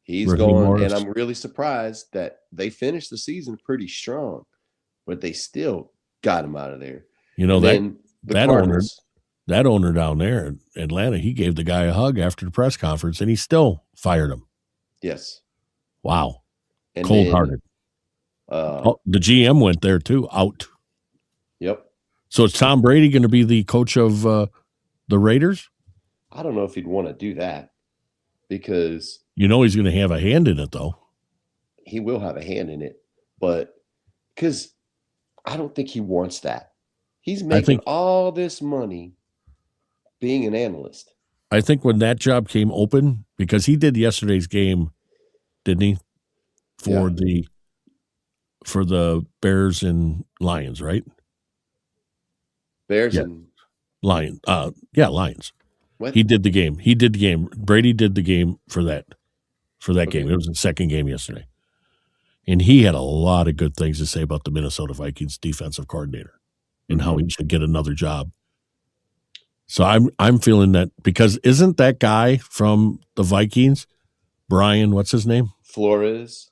He's gone. And I'm really surprised that they finished the season pretty strong, but they still got him out of there. You know, that owner down there in Atlanta, he gave the guy a hug after the press conference and he still fired him. Yes. Wow. And cold-hearted. The GM went there too, out. Yep. So is Tom Brady going to be the coach of the Raiders? I don't know if he'd want to do that because he's going to have a hand in it, though. He will have a hand in it, but because I don't think he wants that. He's making all this money being an analyst. I think when that job came open, because he did yesterday's game, didn't he? For the Bears and Lions, right? Bears and Lions. Lions. What? He did the game. Brady did the game for that game. It was the second game yesterday. And he had a lot of good things to say about the Minnesota Vikings defensive coordinator and how he should get another job. So I'm feeling that because isn't that guy from the Vikings, Brian, what's his name? Flores.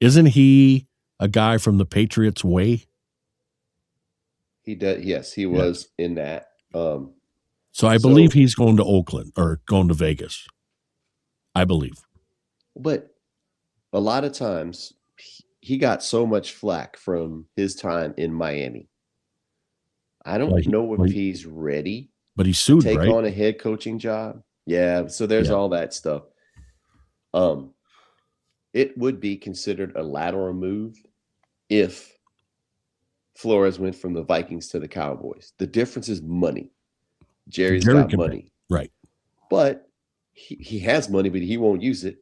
Isn't he a guy from the Patriots way? He did. Yes, he was in that. So I believe he's going to Oakland or going to Vegas. I believe. But a lot of times he got so much flack from his time in Miami. I don't know if he's ready. But he's sued, to take on a head coaching job. Yeah, so there's all that stuff. It would be considered a lateral move if Flores went from the Vikings to the Cowboys. The difference is money. Jerry's got money. Right. But he has money, but he won't use it.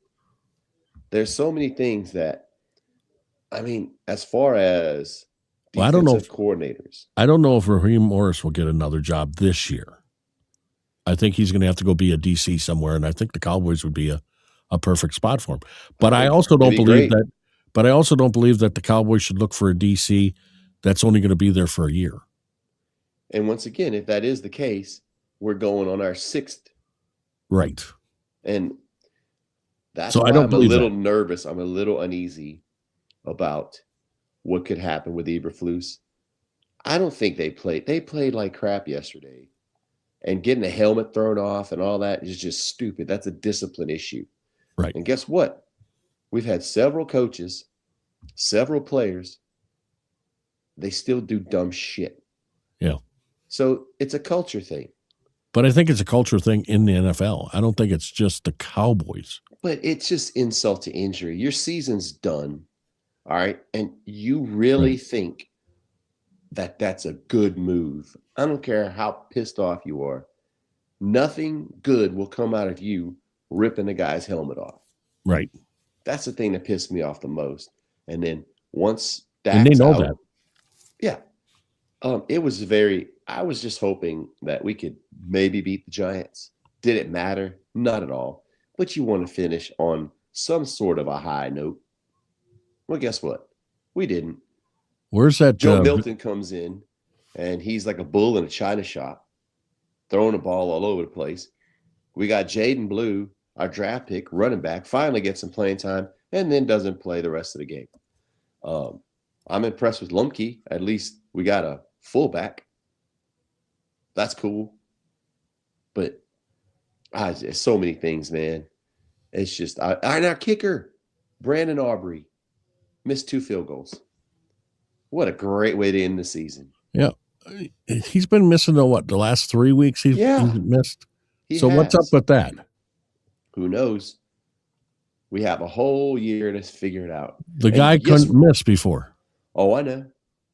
there's so many things that, I mean, as far as well, I don't know coordinators. I don't know if Raheem Morris will get another job this year. I think he's going to have to go be a DC somewhere, and I think the Cowboys would be a perfect spot for him. But I also don't believe that. But I also don't believe that the Cowboys should look for a DC that's only going to be there for a year. And once again, if that is the case, we're going on our 6th. Right. And that's so why I don't I'm a little nervous. I'm a little uneasy about what could happen with Eberflus. I don't think they played like crap yesterday. And getting a helmet thrown off and all that is just stupid. That's a discipline issue. Right. And guess what? We've had several coaches, several players. They still do dumb shit. Yeah. So it's a culture thing. But I think it's a culture thing in the NFL. I don't think it's just the Cowboys. But it's just insult to injury. Your season's done. All right. And you really think that that's a good move. I don't care how pissed off you are. Nothing good will come out of you ripping a guy's helmet off. Right. That's the thing that pissed me off the most. And then once Dak's and they know out, that. Yeah. I was just hoping that we could maybe beat the Giants. Did it matter? Not at all. But you want to finish on some sort of a high note. Well, guess what? We didn't. Where's that? Joe Milton comes in, and he's like a bull in a china shop, throwing the ball all over the place. We got Jaden Blue, our draft pick, running back, finally gets some playing time, and then doesn't play the rest of the game. I'm impressed with Lumpke. At least we got a fullback. That's cool. But there's so many things, man. It's just and our kicker, Brandon Aubrey, missed 2 field goals. What a great way to end the season. Yeah. He's been missing the last 3 weeks he's missed. What's up with that? Who knows? We have a whole year to figure it out. The guy couldn't miss before. Oh, I know.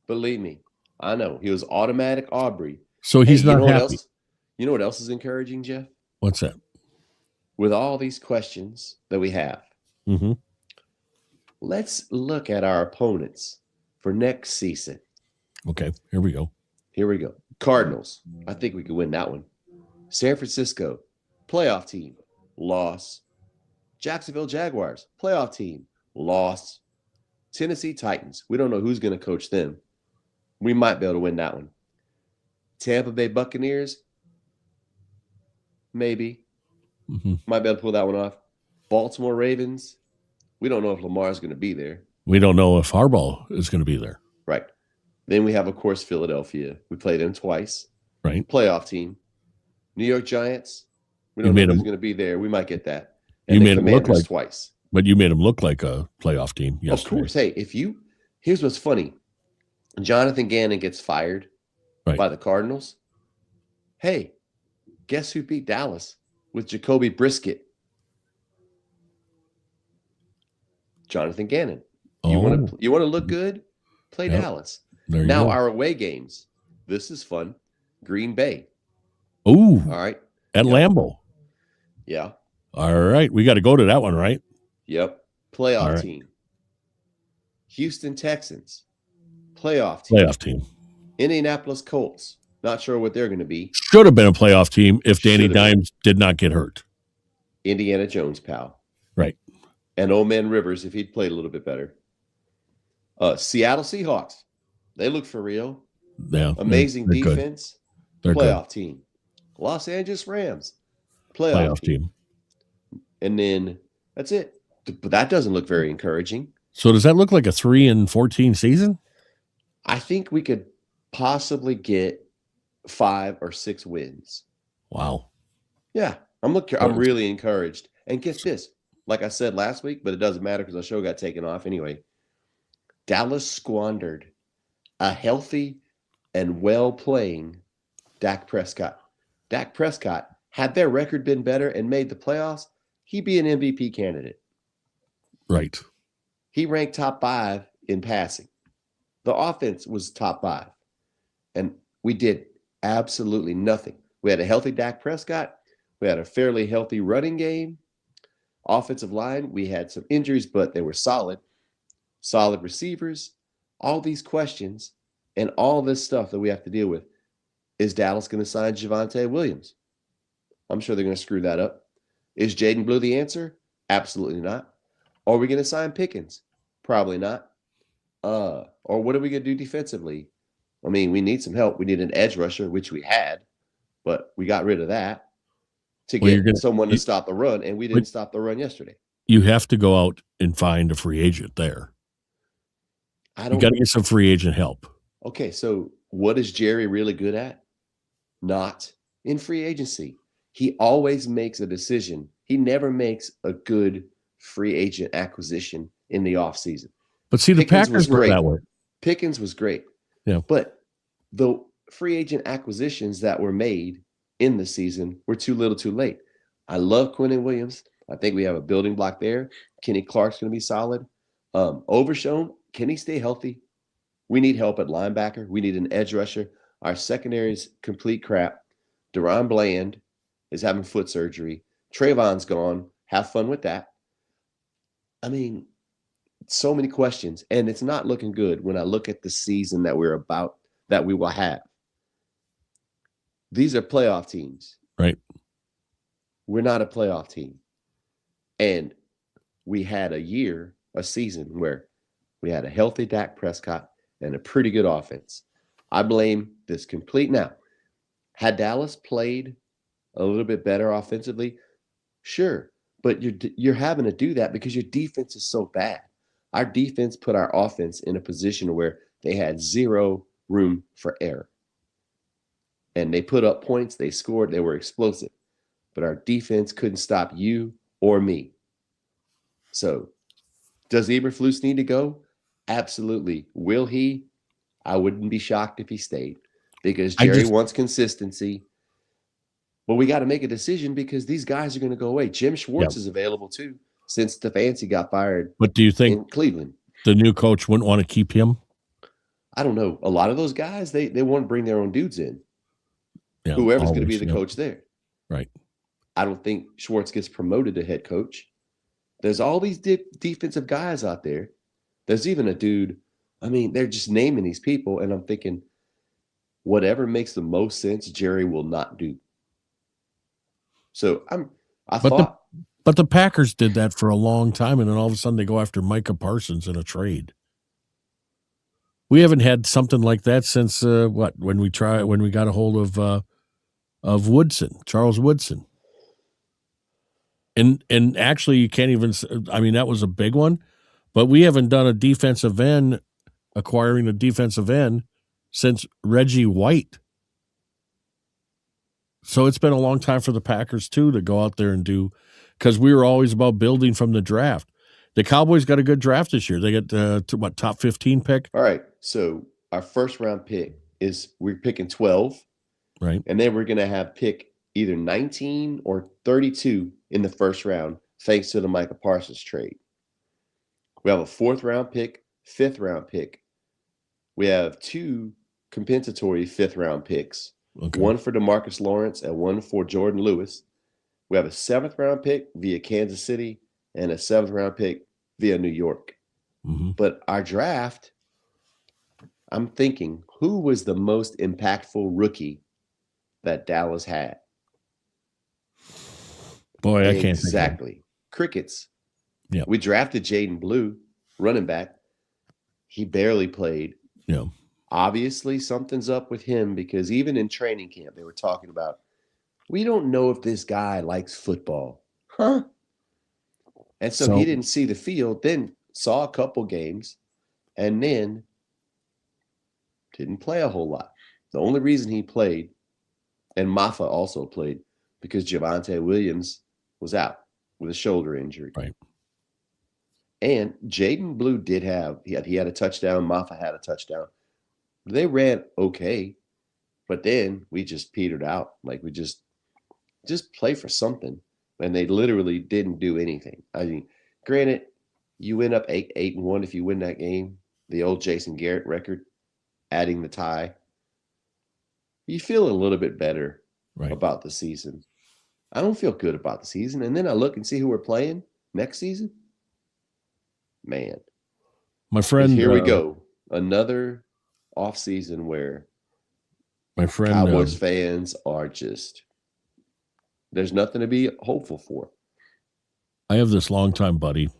Believe me. I know. He was automatic Aubrey. So he's not happy. You know what else is encouraging, Jeff? What's that? With all these questions that we have, let's look at our opponents for next season. Okay, here we go. Cardinals. I think we could win that one. San Francisco, playoff team, loss. Jacksonville Jaguars, playoff team, loss. Tennessee Titans. We don't know who's going to coach them. We might be able to win that one. Tampa Bay Buccaneers, maybe. Might be able to pull that one off. Baltimore Ravens. We don't know if Lamar's going to be there. We don't know if Harbaugh is going to be there. Right. Then we have, of course, Philadelphia. We played them twice. Right. Playoff team. New York Giants. We don't know who's going to be there. We might get that. And you made them look like twice. But you made them look like a playoff team yesterday. Of course. Hey, here's what's funny. Jonathan Gannon gets fired by the Cardinals. Hey, guess who beat Dallas with Jacoby Brissett? Jonathan Gannon. You want to look good? Play Dallas. Now our away games. This is fun. Green Bay. Ooh. All right. At Lambeau. Yeah. All right. We got to go to that one, right? Yep. Playoff team. Houston Texans. Playoff team. Indianapolis Colts. Not sure what they're going to be. Should have been a playoff team if Danny Dimes did not get hurt. Indiana Jones, pal. Right. And Old Man Rivers, if he'd played a little bit better. Seattle Seahawks. They look for real. Yeah. Amazing defense. They're playoff good. Team. Los Angeles Rams. Playoff team. And then that's it. But that doesn't look very encouraging. So does that look like a 3-14 season? I think we could possibly get 5 or 6 wins. Wow. Yeah. I'm really encouraged. And get this. Like I said last week, but it doesn't matter because our show got taken off anyway. Dallas squandered a healthy and well-playing Dak Prescott. Dak Prescott, had their record been better and made the playoffs, he'd be an MVP candidate. Right. He ranked top 5 in passing. The offense was top 5. And we did absolutely nothing. We had a healthy Dak Prescott. We had a fairly healthy running game. Offensive line, we had some injuries, but they were solid. Solid receivers, all these questions and all this stuff that we have to deal with. Is Dallas going to sign Javonte Williams? I'm sure they're going to screw that up. Is Jaden Blue the answer? Absolutely not. Are we going to sign Pickens? Probably not. Or what are we going to do defensively? I mean, we need some help. We need an edge rusher, which we had, but we got rid of that to get someone to stop the run, and we didn't stop the run yesterday. You have to go out and find a free agent there. You got to get some free agent help. Okay, so what is Jerry really good at? Not in free agency. He always makes a decision. He never makes a good free agent acquisition in the offseason. But see, the Packers were that way. Pickens was great. Yeah. But the free agent acquisitions that were made in the season were too little too late. I love Quinnen Williams. I think we have a building block there. Kenny Clark's going to be solid. Overshown, can he stay healthy? We need help at linebacker. We need an edge rusher. Our secondary is complete crap. Deron Bland is having foot surgery. Trayvon's gone. Have fun with that. I mean, so many questions, and it's not looking good when I look at the season that we will have. These are playoff teams. Right. We're not a playoff team. And we had a season where we had a healthy Dak Prescott and a pretty good offense. I blame this complete now. Had Dallas played a little bit better offensively? Sure. But you're having to do that because your defense is so bad. Our defense put our offense in a position where they had zero room for error. And they put up points, they scored, they were explosive. But our defense couldn't stop you or me. So, does Eberflus need to go? Absolutely. Will he? I wouldn't be shocked if he stayed because Jerry wants consistency. But we got to make a decision because these guys are going to go away. Jim Schwartz is available too since Stefanski got fired. But do you think in Cleveland, the new coach wouldn't want to keep him? I don't know. A lot of those guys, they want to bring their own dudes in. Yeah, whoever's going to be the coach there. Right. I don't think Schwartz gets promoted to head coach. There's all these defensive guys out there. There's even a dude. I mean, they're just naming these people, and I'm thinking, whatever makes the most sense, Jerry will not do. So but the Packers did that for a long time, and then all of a sudden they go after Micah Parsons in a trade. We haven't had something like that since when we got a hold of Woodson, Charles Woodson. And actually you can't even, I mean, that was a big one, but we haven't done acquiring a defensive end since Reggie White. So it's been a long time for the Packers too to go out there and do, because we were always about building from the draft. The Cowboys got a good draft this year. They got top 15 pick. All right. So our first round pick we're picking 12. Right. And then we're going to have pick either 19 or 32 in the first round, thanks to the Micah Parsons trade. We have a 4th round pick, 5th round pick. We have 2 compensatory 5th round picks. Okay. One for DeMarcus Lawrence and one for Jordan Lewis. We have a 7th round pick via Kansas City and a 7th round pick via New York. Mm-hmm. But our draft, I'm thinking, who was the most impactful rookie that Dallas had? Boy, I can't exactly. Crickets. Yeah. We drafted Jaden Blue, running back. He barely played. Yeah. Obviously, something's up with him because even in training camp, they were talking about, we don't know if this guy likes football. Huh? And so he didn't see the field, then saw a couple games, and then didn't play a whole lot. The only reason he played, and Maffa also played, because Javonte Williams was out with a shoulder injury. Right. And Jaden Blue he had a touchdown. Maffa had a touchdown. They ran okay, but then we just petered out. Like we just play for something. And they literally didn't do anything. I mean, granted, you end up 8-1 if you win that game. The old Jason Garrett record, adding the tie. You feel a little bit better about the season. I don't feel good about the season. And then I look and see who we're playing. next season, man. My friend, here we go. Another offseason where my friend Cowboys fans are just, there's nothing to be hopeful for. I have this longtime buddy.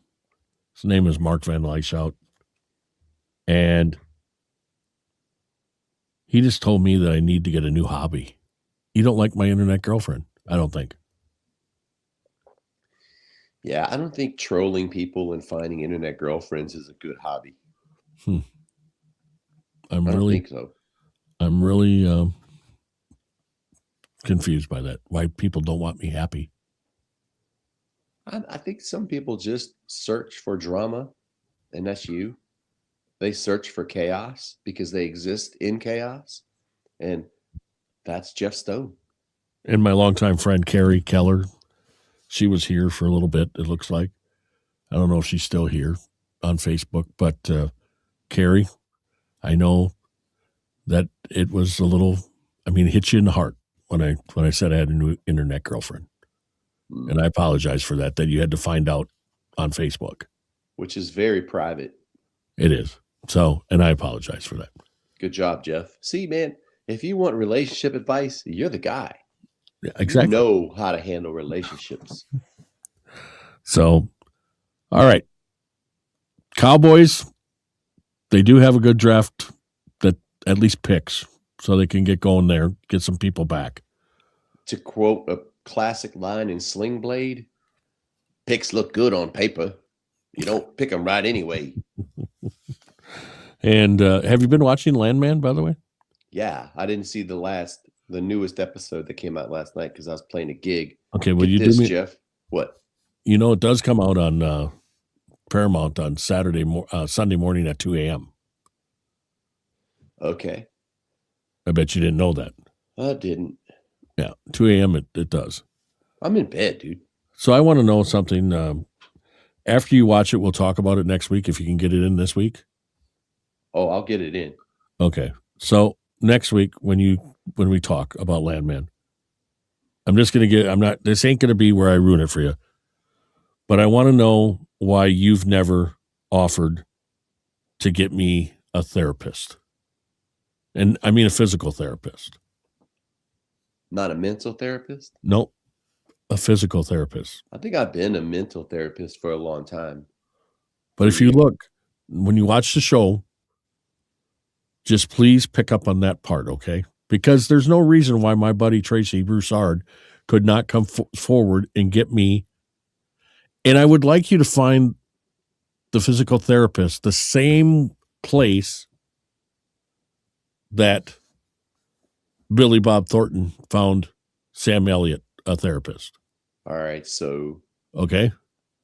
His name is Mark Van Lyshout. And he just told me that I need to get a new hobby. You don't like my internet girlfriend, I don't think. Yeah, I don't think trolling people and finding internet girlfriends is a good hobby. I don't think so. I'm really confused by that. Why people don't want me happy. I think some people just search for drama, and that's you. They search for chaos because they exist in chaos, and that's Jeff Stone. And my longtime friend, Carrie Keller, she was here for a little bit, it looks like. I don't know if she's still here on Facebook, but Carrie, I know that it was a little, it hit you in the heart when I said I had a new internet girlfriend. And I apologize for that you had to find out on Facebook. Which is very private. It is. So, and I apologize for that. Good job, Jeff. See, man, if you want relationship advice, you're the guy. Yeah, exactly. You know how to handle relationships. So, all right. Cowboys, they do have a good draft that at least picks, so they can get going there, get some people back. To quote a classic line in Sling Blade, picks look good on paper. You don't pick them right anyway. And have you been watching Landman, by the way? Yeah, I didn't see the newest episode that came out last night because I was playing a gig. Okay, well, you do me, Jeff. What? You know, it does come out on Paramount on Sunday morning at 2 a.m. Okay. I bet you didn't know that. I didn't. Yeah, 2 a.m. It does. I'm in bed, dude. So I want to know something. After you watch it, we'll talk about it next week if you can get it in this week. Oh, I'll get it in. Okay. So next week when we talk about Landman, this ain't going to be where I ruin it for you, but I want to know why you've never offered to get me a therapist. And I mean a physical therapist. Not a mental therapist? Nope. A physical therapist. I think I've been a mental therapist for a long time. But if you look, when you watch the show, just please pick up on that part, okay? Because there's no reason why my buddy Tracy Broussard could not come forward and get me. And I would like you to find the physical therapist the same place that Billy Bob Thornton found Sam Elliott, a therapist. All right, so okay,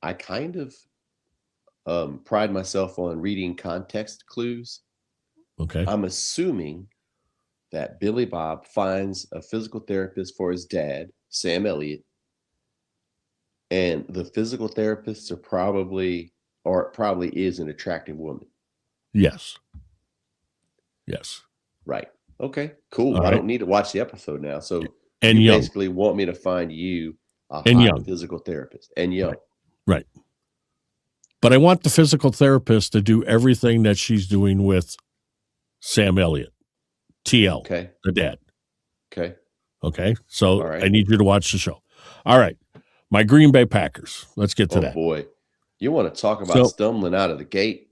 I kind of pride myself on reading context clues. Okay, I'm assuming that Billy Bob finds a physical therapist for his dad, Sam Elliott, and the physical therapists probably is an attractive woman. Yes. Right. Okay, cool. All I right. don't need to watch the episode now. So and you young. basically want me to find you a hot young. physical therapist and young. Right. But I want the physical therapist to do everything that she's doing with Sam Elliott, TL, okay, the dad. Okay. So I need you to watch the show. All right. My Green Bay Packers. Let's get to that. Oh, boy. You want to talk about stumbling out of the gate?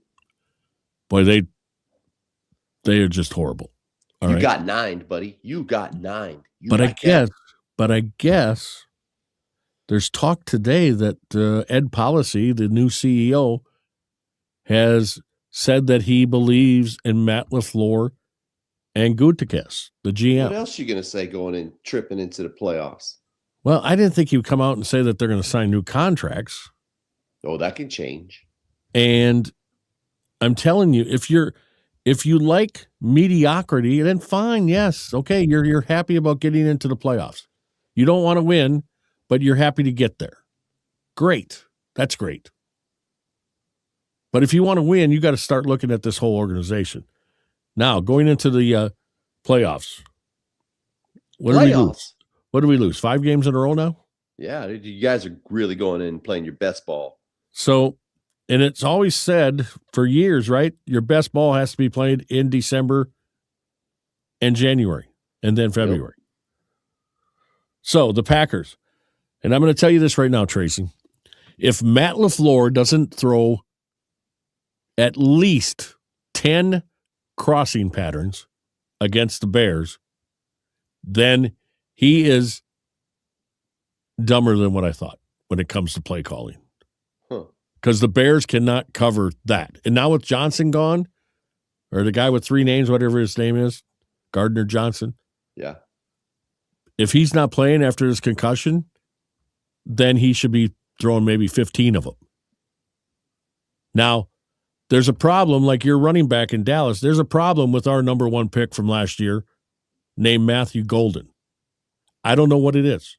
Boy, they are just horrible. You got 9, buddy. You got 9. But I guess there's talk today that Ed Policy, the new CEO, has said that he believes in Matt LaFleur and Gutekunst, the GM. What else are you going to say going in, tripping into the playoffs? Well, I didn't think he would come out and say that they're going to sign new contracts. Oh, that can change. And I'm telling you, if you like mediocrity, then fine, yes, okay, you're happy about getting into the playoffs. You don't want to win, but you're happy to get there. Great. That's great. But if you want to win, you got to start looking at this whole organization. Now, going into the playoffs. What do we lose? 5 games in a row now? Yeah, you guys are really going in and playing your best ball. So, and it's always said for years, right? Your best ball has to be played in December and January and then February. Yep. So the Packers, and I'm going to tell you this right now, Tracy. If Matt LaFleur doesn't throw at least 10 crossing patterns against the Bears, then he is dumber than what I thought when it comes to play calling. Because the Bears cannot cover that. And now with Johnson gone, or the guy with 3 names, whatever his name is, Gardner Johnson. Yeah. If he's not playing after his concussion, then he should be throwing maybe 15 of them. Now, there's a problem, like your running back in Dallas. There's a problem with our number 1 pick from last year named Matthew Golden. I don't know what it is.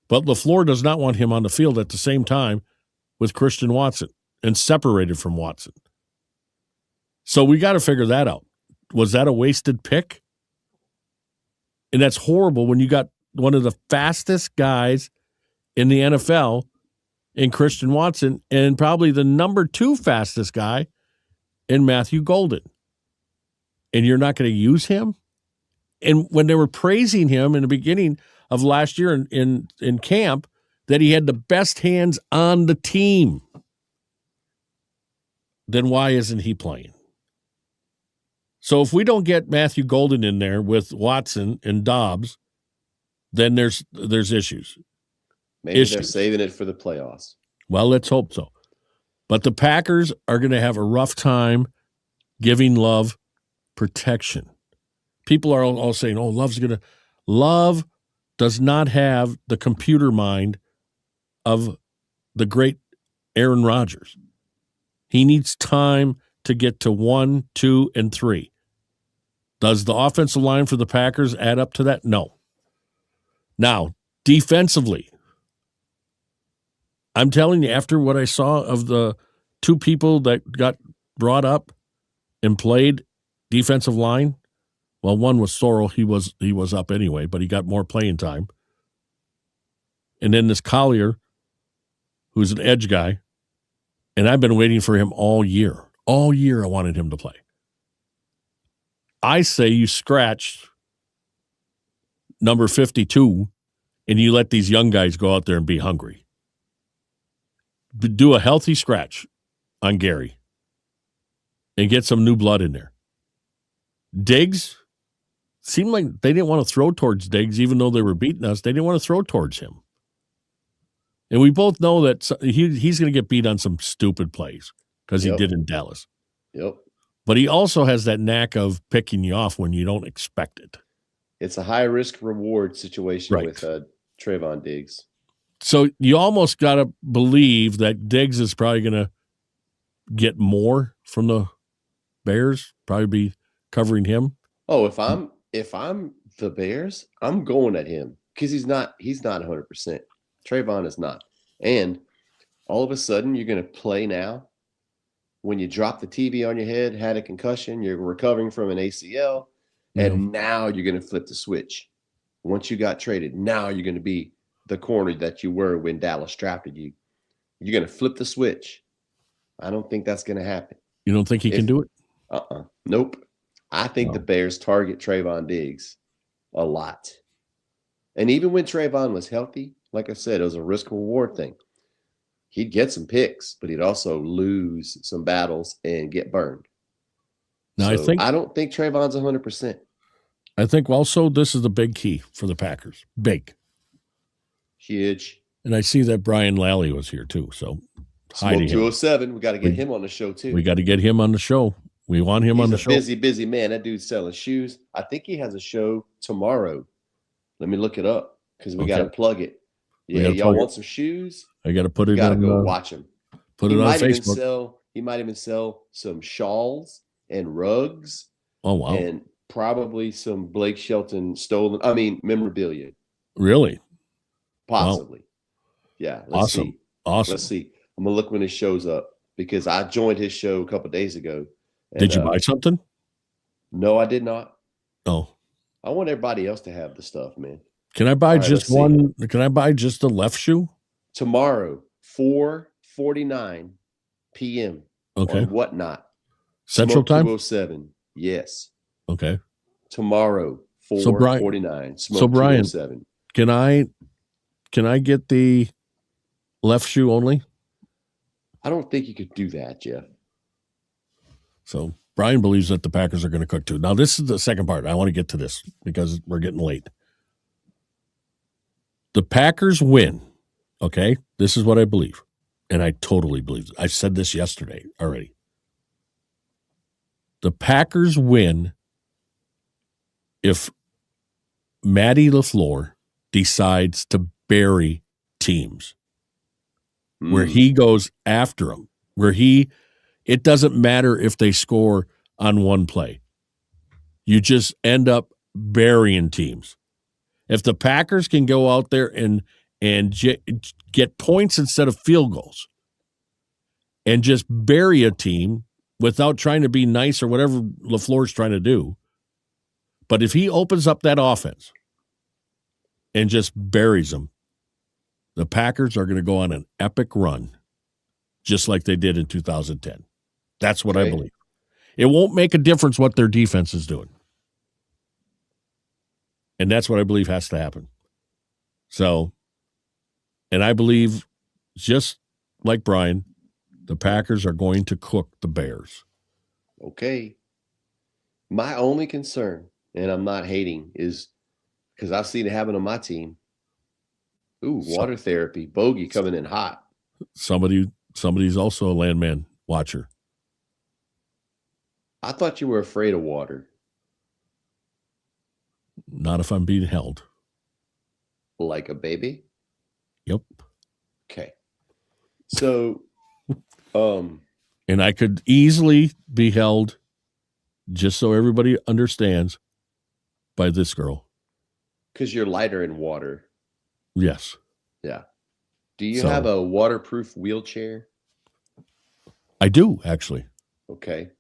But LaFleur does not want him on the field at the same time with Christian Watson and separated from Watson. So we got to figure that out. Was that a wasted pick? And that's horrible when you got one of the fastest guys in the NFL in Christian Watson and probably the number 2 fastest guy in Matthew Golden. And you're not going to use him? And when they were praising him in the beginning of last year in camp, that he had the best hands on the team, then why isn't he playing? So if we don't get Matthew Golden in there with Watson and Dobbs, then there's issues. Maybe they're saving it for the playoffs. Well, let's hope so. But the Packers are going to have a rough time giving Love protection. People are all saying, oh, Love does not have the computer mind of the great Aaron Rodgers. He needs time to get to 1, 2, and 3. Does the offensive line for the Packers add up to that? No. Now, defensively, I'm telling you, after what I saw of the 2 people that got brought up and played defensive line, well, one was Sorrell. He was up anyway, but he got more playing time. And then this Collier, who's an edge guy, and I've been waiting for him all year. All year I wanted him to play. I say you scratch number 52 and you let these young guys go out there and be hungry. Do a healthy scratch on Gary and get some new blood in there. Diggs, seemed like they didn't want to throw towards Diggs, even though they were beating us. They didn't want to throw towards him. And we both know that he's going to get beat on some stupid plays because he did in Dallas. Yep. But he also has that knack of picking you off when you don't expect it. It's a high-risk reward situation with Trayvon Diggs. So you almost got to believe that Diggs is probably going to get more from the Bears, probably be covering him. Oh, if I'm the Bears, I'm going at him because he's not 100%. Trayvon is not. And all of a sudden you're going to play now when you drop the TV on your head, had a concussion, you're recovering from an ACL, and now you're going to flip the switch. Once you got traded, now you're going to be the corner that you were when Dallas drafted you. You're going to flip the switch. I don't think that's going to happen. You don't think he can do it? Nope. I think the Bears target Trayvon Diggs a lot. And even when Trayvon was healthy, like I said, it was a risk-reward thing. He'd get some picks, but he'd also lose some battles and get burned. Now, I don't think Trayvon's 100%. I think also this is the big key for the Packers. Big. Huge. And I see that Brian Lally was here too. So Smoke 207. We got to get him on the show too. We got to get him on the show. We want him on the show. He's a busy man. That dude's selling shoes. I think he has a show tomorrow. Let me look it up because we got to plug it. Yeah, y'all want some shoes? I got to put it. Got to go watch him. Put it on Facebook. He might even sell some shawls and rugs. Oh wow! And probably some Blake Shelton memorabilia. Really? Possibly. Wow. Yeah. Let's see. Awesome. Let's see. I'm gonna look when it shows up because I joined his show a couple of days ago. And, did you buy something? No, I did not. Oh. I want everybody else to have the stuff, man. Can I buy just one? Can I buy just the left shoe? Tomorrow, 4 4:49 p.m. Okay. on Whatnot. Central Smoke Time? 207. Yes. Okay. Tomorrow, 4:49. Smoke so Brian, 207. Can I get the left shoe only? I don't think you could do that, Jeff. So Brian believes that the Packers are going to cook too. Now, this is the second part. I want to get to this because we're getting late. The Packers win. Okay. This is what I believe. And I totally believe it. I said this yesterday already. The Packers win if Matty LaFleur decides to bury teams, where he goes after them, it doesn't matter if they score on one play. You just end up burying teams. If the Packers can go out there and get points instead of field goals and just bury a team without trying to be nice or whatever LaFleur's trying to do, but if he opens up that offense and just buries them, the Packers are going to go on an epic run, just like they did in 2010. That's what I believe. It won't make a difference what their defense is doing. And that's what I believe has to happen. So, and I believe, just like Brian, the Packers are going to cook the Bears. Okay. My only concern, and I'm not hating, is because I've seen it happen on my team. Ooh, water therapy. Bogey coming in hot. Somebody's also a landman watcher. I thought you were afraid of water. Not if I'm being held. Like a baby? Yep. Okay. So, and I could easily be held, just so everybody understands, by this girl. Because you're lighter in water. Yes. Yeah. Do you have a waterproof wheelchair? I do, actually. Okay.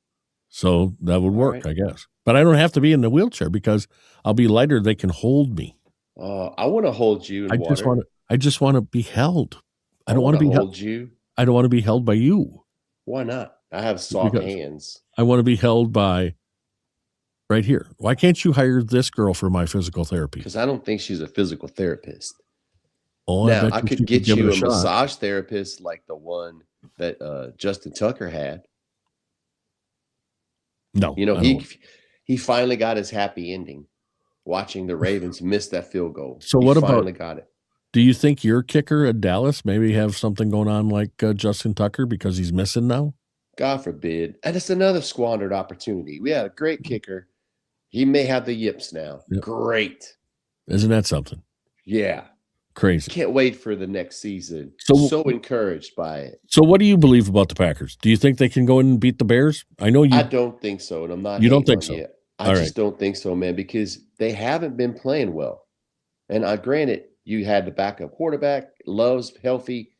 So that would work, I guess. But I don't have to be in the wheelchair because I'll be lighter. They can hold me. I want to hold you in water. I just want to be held. I don't want to be hold you. I don't want to be held by you. Why not? I have soft hands. I want to be held by right here. Why can't you hire this girl for my physical therapy? Because I don't think she's a physical therapist. Oh, now, I could get you a massage therapist like the one that Justin Tucker had. No. You know, he finally got his happy ending watching the Ravens miss that field goal. So what about got it? Do you think your kicker at Dallas maybe have something going on like Justin Tucker because he's missing now? God forbid. And it's another squandered opportunity. We had a great kicker. He may have the yips now. Yep. Great. Isn't that something? Yeah. Crazy. Can't wait for the next season. So encouraged by it. So what do you believe about the Packers? Do you think they can go in and beat the Bears? I know you. I don't think so, and I'm not. You don't think so? I just don't think so, man, because they haven't been playing well. And granted, you had the backup quarterback, Love's healthy.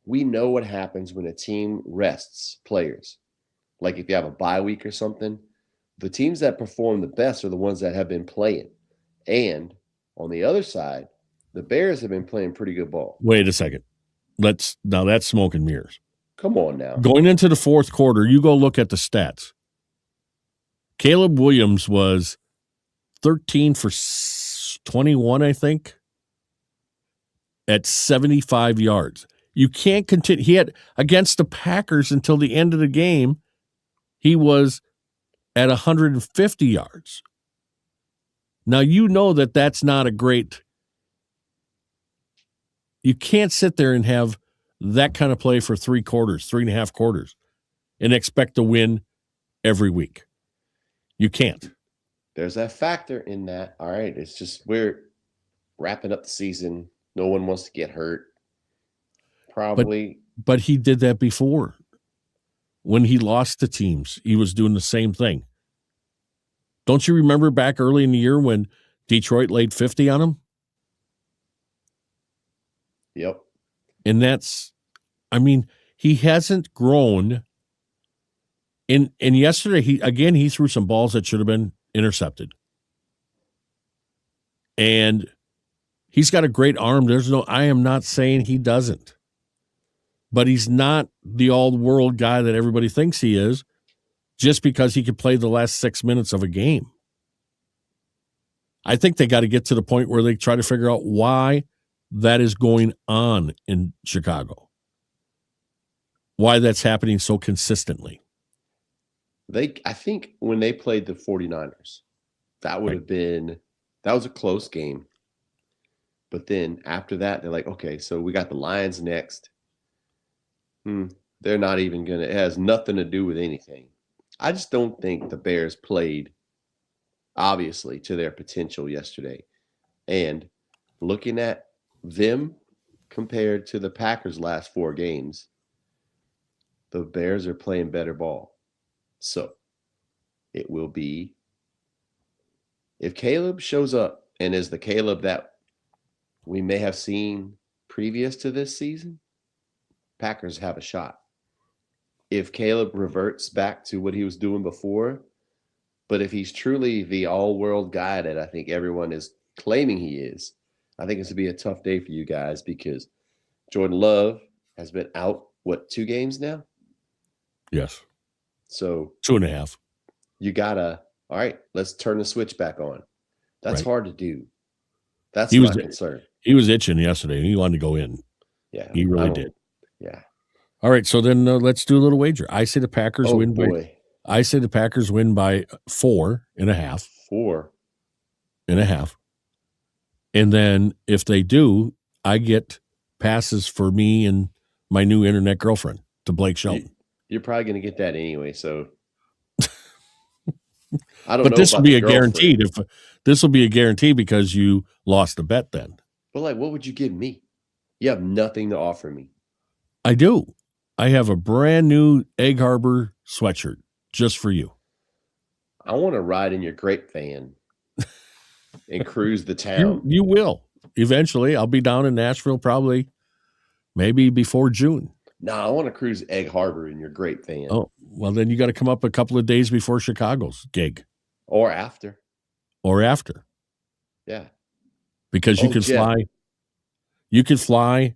We know what happens when a team rests players. Like if you have a bye week or something, the teams that perform the best are the ones that have been playing. And on the other side, the Bears have been playing pretty good ball. Wait a second. Now that's smoke and mirrors. Come on now. Going into the fourth quarter, you go look at the stats. Caleb Williams was 13 for 21, I think, at 75 yards. You can't continue. He had against the Packers until the end of the game, he was at 150 yards. Now, you know that that's not a great. You can't sit there and have that kind of play for 3.5 quarters, and expect to win every week. You can't. There's that factor in that. All right. It's just we're wrapping up the season. No one wants to get hurt. Probably. But he did that before. When he lost to teams, he was doing the same thing. Don't you remember back early in the year when Detroit laid 50 on him? Yep. And he hasn't grown. And yesterday, he threw some balls that should have been intercepted. And he's got a great arm. I am not saying he doesn't. but he's not the all-world guy that everybody thinks he is just because he could play the last 6 minutes of a game. I think they got to get to the point where they try to figure out why that is going on in Chicago, why that's happening so consistently. I think when they played the 49ers, that would have been – that was a close game. But then after that, they're like, okay, so we got the Lions next. They're not even going to – it has nothing to do with anything. I just don't think the Bears played, obviously, to their potential yesterday. And looking at them compared to the Packers' last 4 games, the Bears are playing better ball. So it will be – if Caleb shows up and is the Caleb that we may have seen previous to this season, Packers have a shot. If Caleb reverts back to what he was doing before, but if he's truly the all-world guy that I think everyone is claiming he is, I think it's going to be a tough day for you guys because Jordan Love has been out, 2 games now? Yes. So 2.5. You got to, all right, let's turn the switch back on. That's hard to do. That's my concern. He was itching yesterday. He wanted to go in. Yeah. He really did. Yeah. All right, so then let's do a little wager. I say the Packers win by 4.5. 4.5. And then if they do, I get passes for me and my new internet girlfriend to Blake Shelton. You're probably going to get that anyway, so I don't know. But this will be a guaranteed. This will be a guarantee because you lost the bet then. But what would you give me? You have nothing to offer me. I do. I have a brand new Egg Harbor sweatshirt just for you. I want to ride in your grape van and cruise the town. You will. Eventually, I'll be down in Nashville probably maybe before June. No, I want to cruise Egg Harbor in your grape van. Oh, well, then you got to come up a couple of days before Chicago's gig. Or after. Yeah. Because you could fly. You could fly.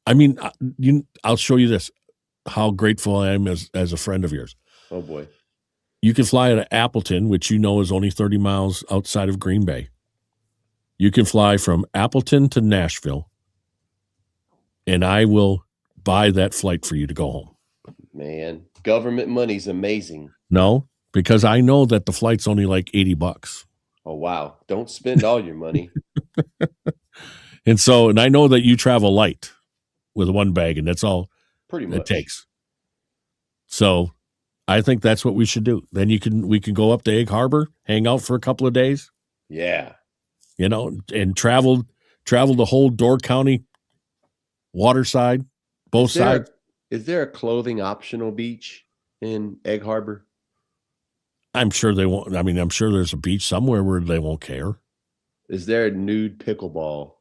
I mean, I'll show you this, how grateful I am as a friend of yours. Oh, boy. You can fly to Appleton, which you know is only 30 miles outside of Green Bay. You can fly from Appleton to Nashville, and I will buy that flight for you to go home. Man, government money's amazing. No, because I know that the flight's only like $80. Oh, wow. Don't spend all your money. And I know that you travel light with one bag, and that's all pretty much it takes. So I think that's what we should do. Then we can go up to Egg Harbor, hang out for a couple of days. Yeah. And travel the whole Door County waterside, both sides. Is there a clothing optional beach in Egg Harbor? I'm sure they won't. I mean, I'm sure there's a beach somewhere where they won't care. Is there a nude pickleball?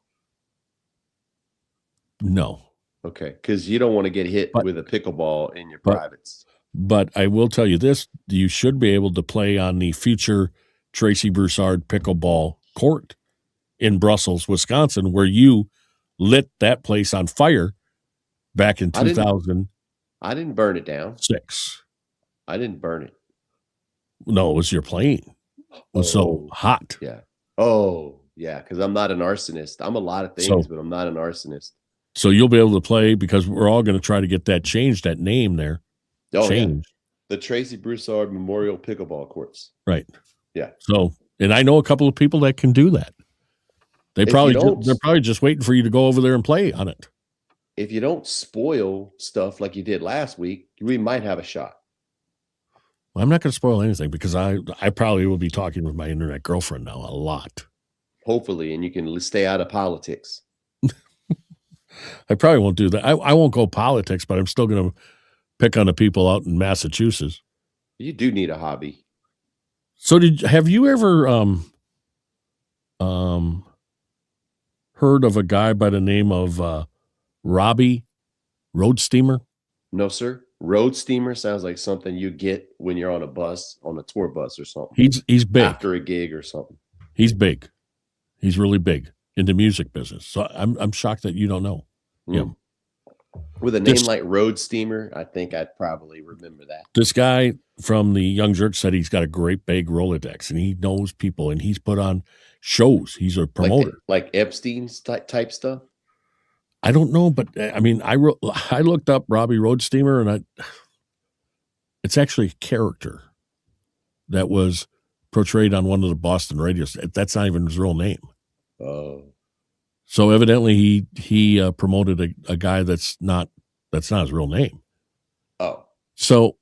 No. Okay, because you don't want to get hit with a pickleball in your privates. But I will tell you this, you should be able to play on the future Tracy Broussard pickleball court in Brussels, Wisconsin, where you lit that place on fire back in 2000. I didn't burn it down. 6. I didn't burn it. No, it was your plane. It was so hot. Yeah. Oh, yeah, because I'm not an arsonist. I'm a lot of things, but I'm not an arsonist. So you'll be able to play because we're all going to try to get that changed, that name there. Oh, changed. Yeah. The Tracy Broussard Memorial Pickleball Courts. Right. Yeah. So, and I know a couple of people that can do that. They're probably just waiting for you to go over there and play on it. If you don't spoil stuff like you did last week, we might have a shot. Well, I'm not going to spoil anything because I probably will be talking with my internet girlfriend now a lot. Hopefully, and you can stay out of politics. I probably won't do that. I won't go politics, but I'm still going to pick on the people out in Massachusetts. You do need a hobby. So have you ever heard of a guy by the name of Robbie Road Steamer? No, sir. Road Steamer sounds like something you get when you're on a bus, on a tour bus or something. He's big. After a gig or something. He's big. He's really big in the music business. So I'm shocked that you don't know him. With a name like Road Steamer, I think I'd probably remember that. This guy from the Young Jerk said he's got a great big Rolodex, and he knows people, and he's put on shows. He's a promoter. Like Epstein's type stuff? I don't know, but I mean, I looked up Robbie Road Steamer, and it's actually a character that was portrayed on one of the Boston radios. That's not even his real name. Oh. So evidently he promoted a guy that's not his real name. Oh. So,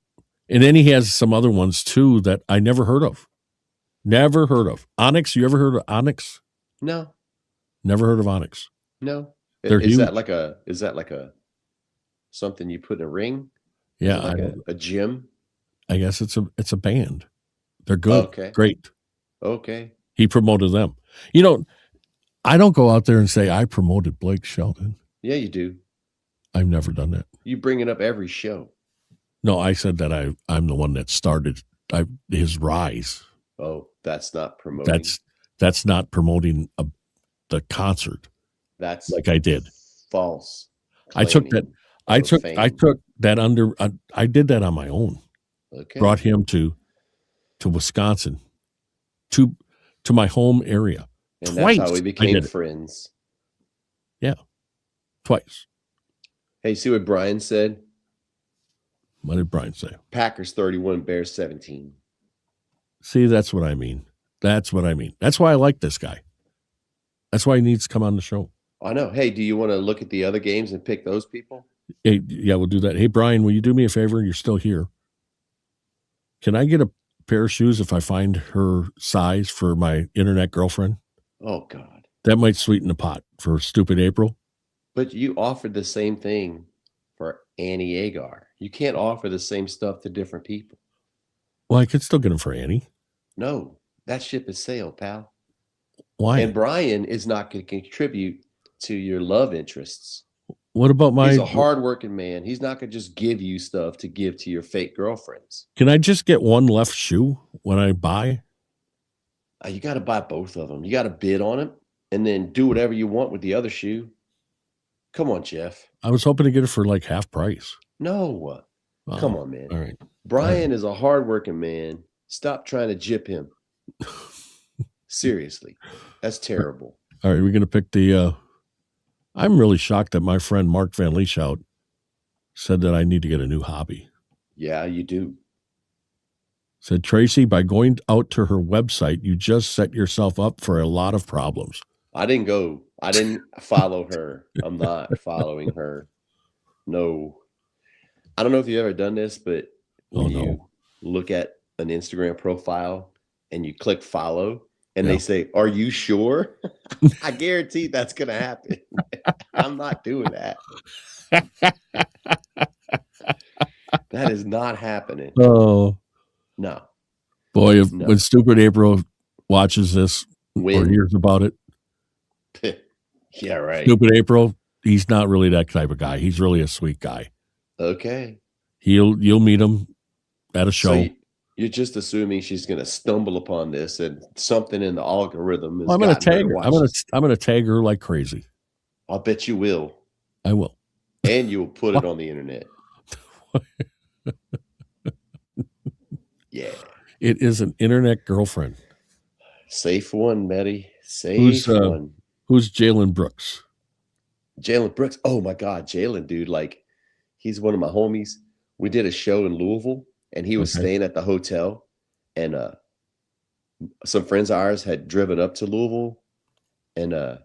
and then he has some other ones too that I never heard of. Never heard of. Onyx, you ever heard of Onyx? No. Never heard of Onyx. No. They're is huge. that like a something you put in a ring? Yeah, like a gym? I guess it's a band. They're good. Okay. Great. Okay. He promoted them. You know, I don't go out there and say I promoted Blake Shelton. Yeah, you do. I've never done that. You bring it up every show. No, I said that I'm the one that started his rise. Oh, that's not promoting. That's not promoting the concert. That's like I did. False. I took that under. I did that on my own. Okay. Brought him to Wisconsin, to my home area. And twice. That's how we became friends. Yeah, twice. Hey, see what Brian said? What did Brian say? Packers 31, Bears 17. See, that's what I mean. That's what I mean. That's why I like this guy. That's why he needs to come on the show. I know. Hey, do you want to look at the other games and pick those people? Hey, yeah, we'll do that. Hey, Brian, will you do me a favor? You're still here. Can I get a pair of shoes if I find her size for my internet girlfriend? Oh, God. That might sweeten the pot for stupid April. But you offered the same thing for Annie Agar. You can't offer the same stuff to different people. Well, I could still get them for Annie. No, that ship has sailed, pal. Why? And Brian is not going to contribute to your love interests. What about He's a hardworking man. He's not going to just give you stuff to give to your fake girlfriends. Can I just get one left shoe when I buy? You got to buy both of them. You got to bid on them and then do whatever you want with the other shoe. Come on, Jeff. I was hoping to get it for like half price. No. Come on, man. All right. Brian is a hardworking man. Stop trying to gyp him. Seriously. That's terrible. All right. We're going to pick the I'm really shocked that my friend Mark Van Leeshout said that I need to get a new hobby. Yeah, you do. Said, Tracy, by going out to her website, you just set yourself up for a lot of problems. I didn't go. I didn't follow her. I'm not following her. No. I don't know if you've ever done this, but when you look at an Instagram profile and you click follow and they say, are you sure? I guarantee that's going to happen. I'm not doing that. That is not happening. Oh. No. Boy, when stupid April watches this or hears about it. Yeah, right. Stupid April, he's not really that type of guy. He's really a sweet guy. Okay. You'll meet him at a show. So you're just assuming she's going to stumble upon this and something in the algorithm is. Well, I'm going to tag her. I'm going to tag her like crazy. I'll bet you will. I will. And you'll put it on the internet. Yeah. It is an internet girlfriend. Safe one, Betty. Safe one. Who's Jalen Brooks? Jalen Brooks. Oh my God, Jalen, dude. Like, he's one of my homies. We did a show in Louisville, and he was staying at the hotel. And some friends of ours had driven up to Louisville. And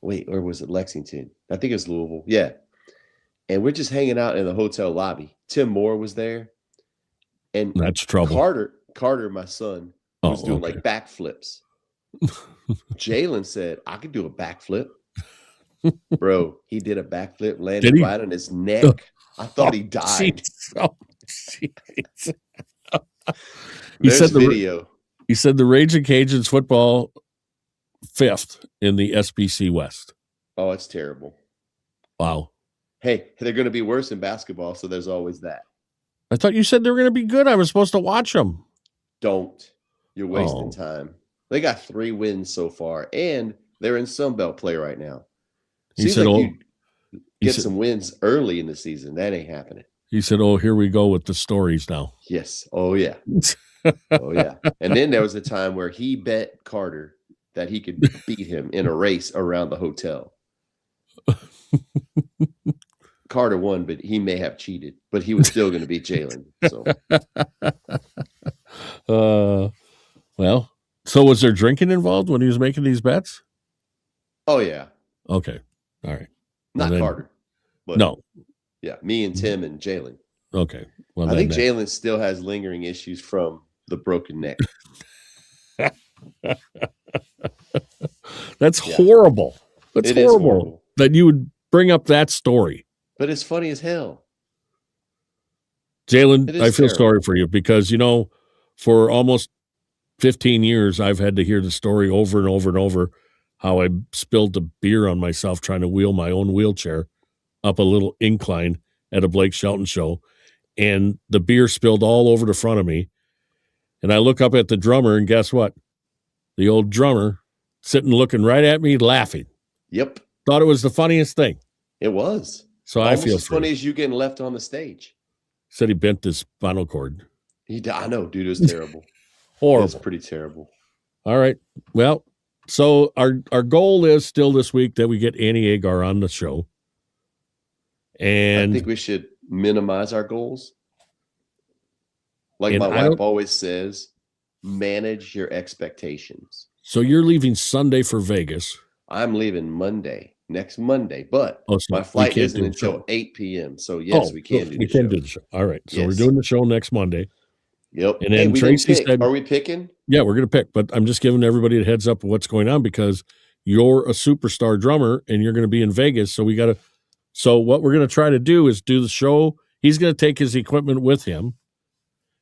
wait, or was it Lexington? I think it was Louisville. Yeah. And we're just hanging out in the hotel lobby. Tim Moore was there. And that's trouble. Carter, my son, was doing like backflips. Jalen said, I could do a backflip. Bro, he did a backflip, landed right on his neck. I thought he died. He said video. He said the Raging Cajuns football 5th in the SBC West. Oh, it's terrible. Wow. Hey, they're going to be worse in basketball, so there's always that. I thought you said they were going to be good. I was supposed to watch them. Don't. You're wasting time. They got 3 wins so far, and they're in Sunbelt play right now. He said, get some wins early in the season. That ain't happening. He said, "Oh, here we go with the stories now." Yes. Oh yeah. Oh yeah. And then there was a time where he bet Carter that he could beat him in a race around the hotel. Carter won, but he may have cheated, but he was still going to beat Jalen. So, well, so was there drinking involved when he was making these bets? Oh yeah. Okay. All right. Not Carter. But no. Yeah, me and Tim and Jalen. Okay. Well, I think Jalen still has lingering issues from the broken neck. That's horrible. That's horrible that you would bring up that story. But it's funny as hell. Jalen, I feel sorry for you because, for almost 15 years, I've had to hear the story over and over and over how I spilled the beer on myself trying to wheel my own wheelchair up a little incline at a Blake Shelton show. And the beer spilled all over the front of me. And I look up at the drummer, and guess what? The old drummer sitting looking right at me, laughing. Yep. Thought it was the funniest thing. It was. So almost I feel as funny as you getting left on the stage. Said he bent his spinal cord. I know, dude. It was terrible. Horrible. It's pretty terrible. All right. Well, so our goal is still this week that we get Annie Agar on the show. And I think we should minimize our goals. Like my wife always says, manage your expectations. So you're leaving Sunday for Vegas. I'm leaving next Monday, but my flight isn't until 8 p.m. So yes, we can do the show. Do the show. All right. So we're doing the show next Monday. Yep. And then Tracy said, are we picking? Yeah, we're going to pick, but I'm just giving everybody a heads up of what's going on because you're a superstar drummer and you're going to be in Vegas. So so what we're going to try to do is do the show. He's going to take his equipment with him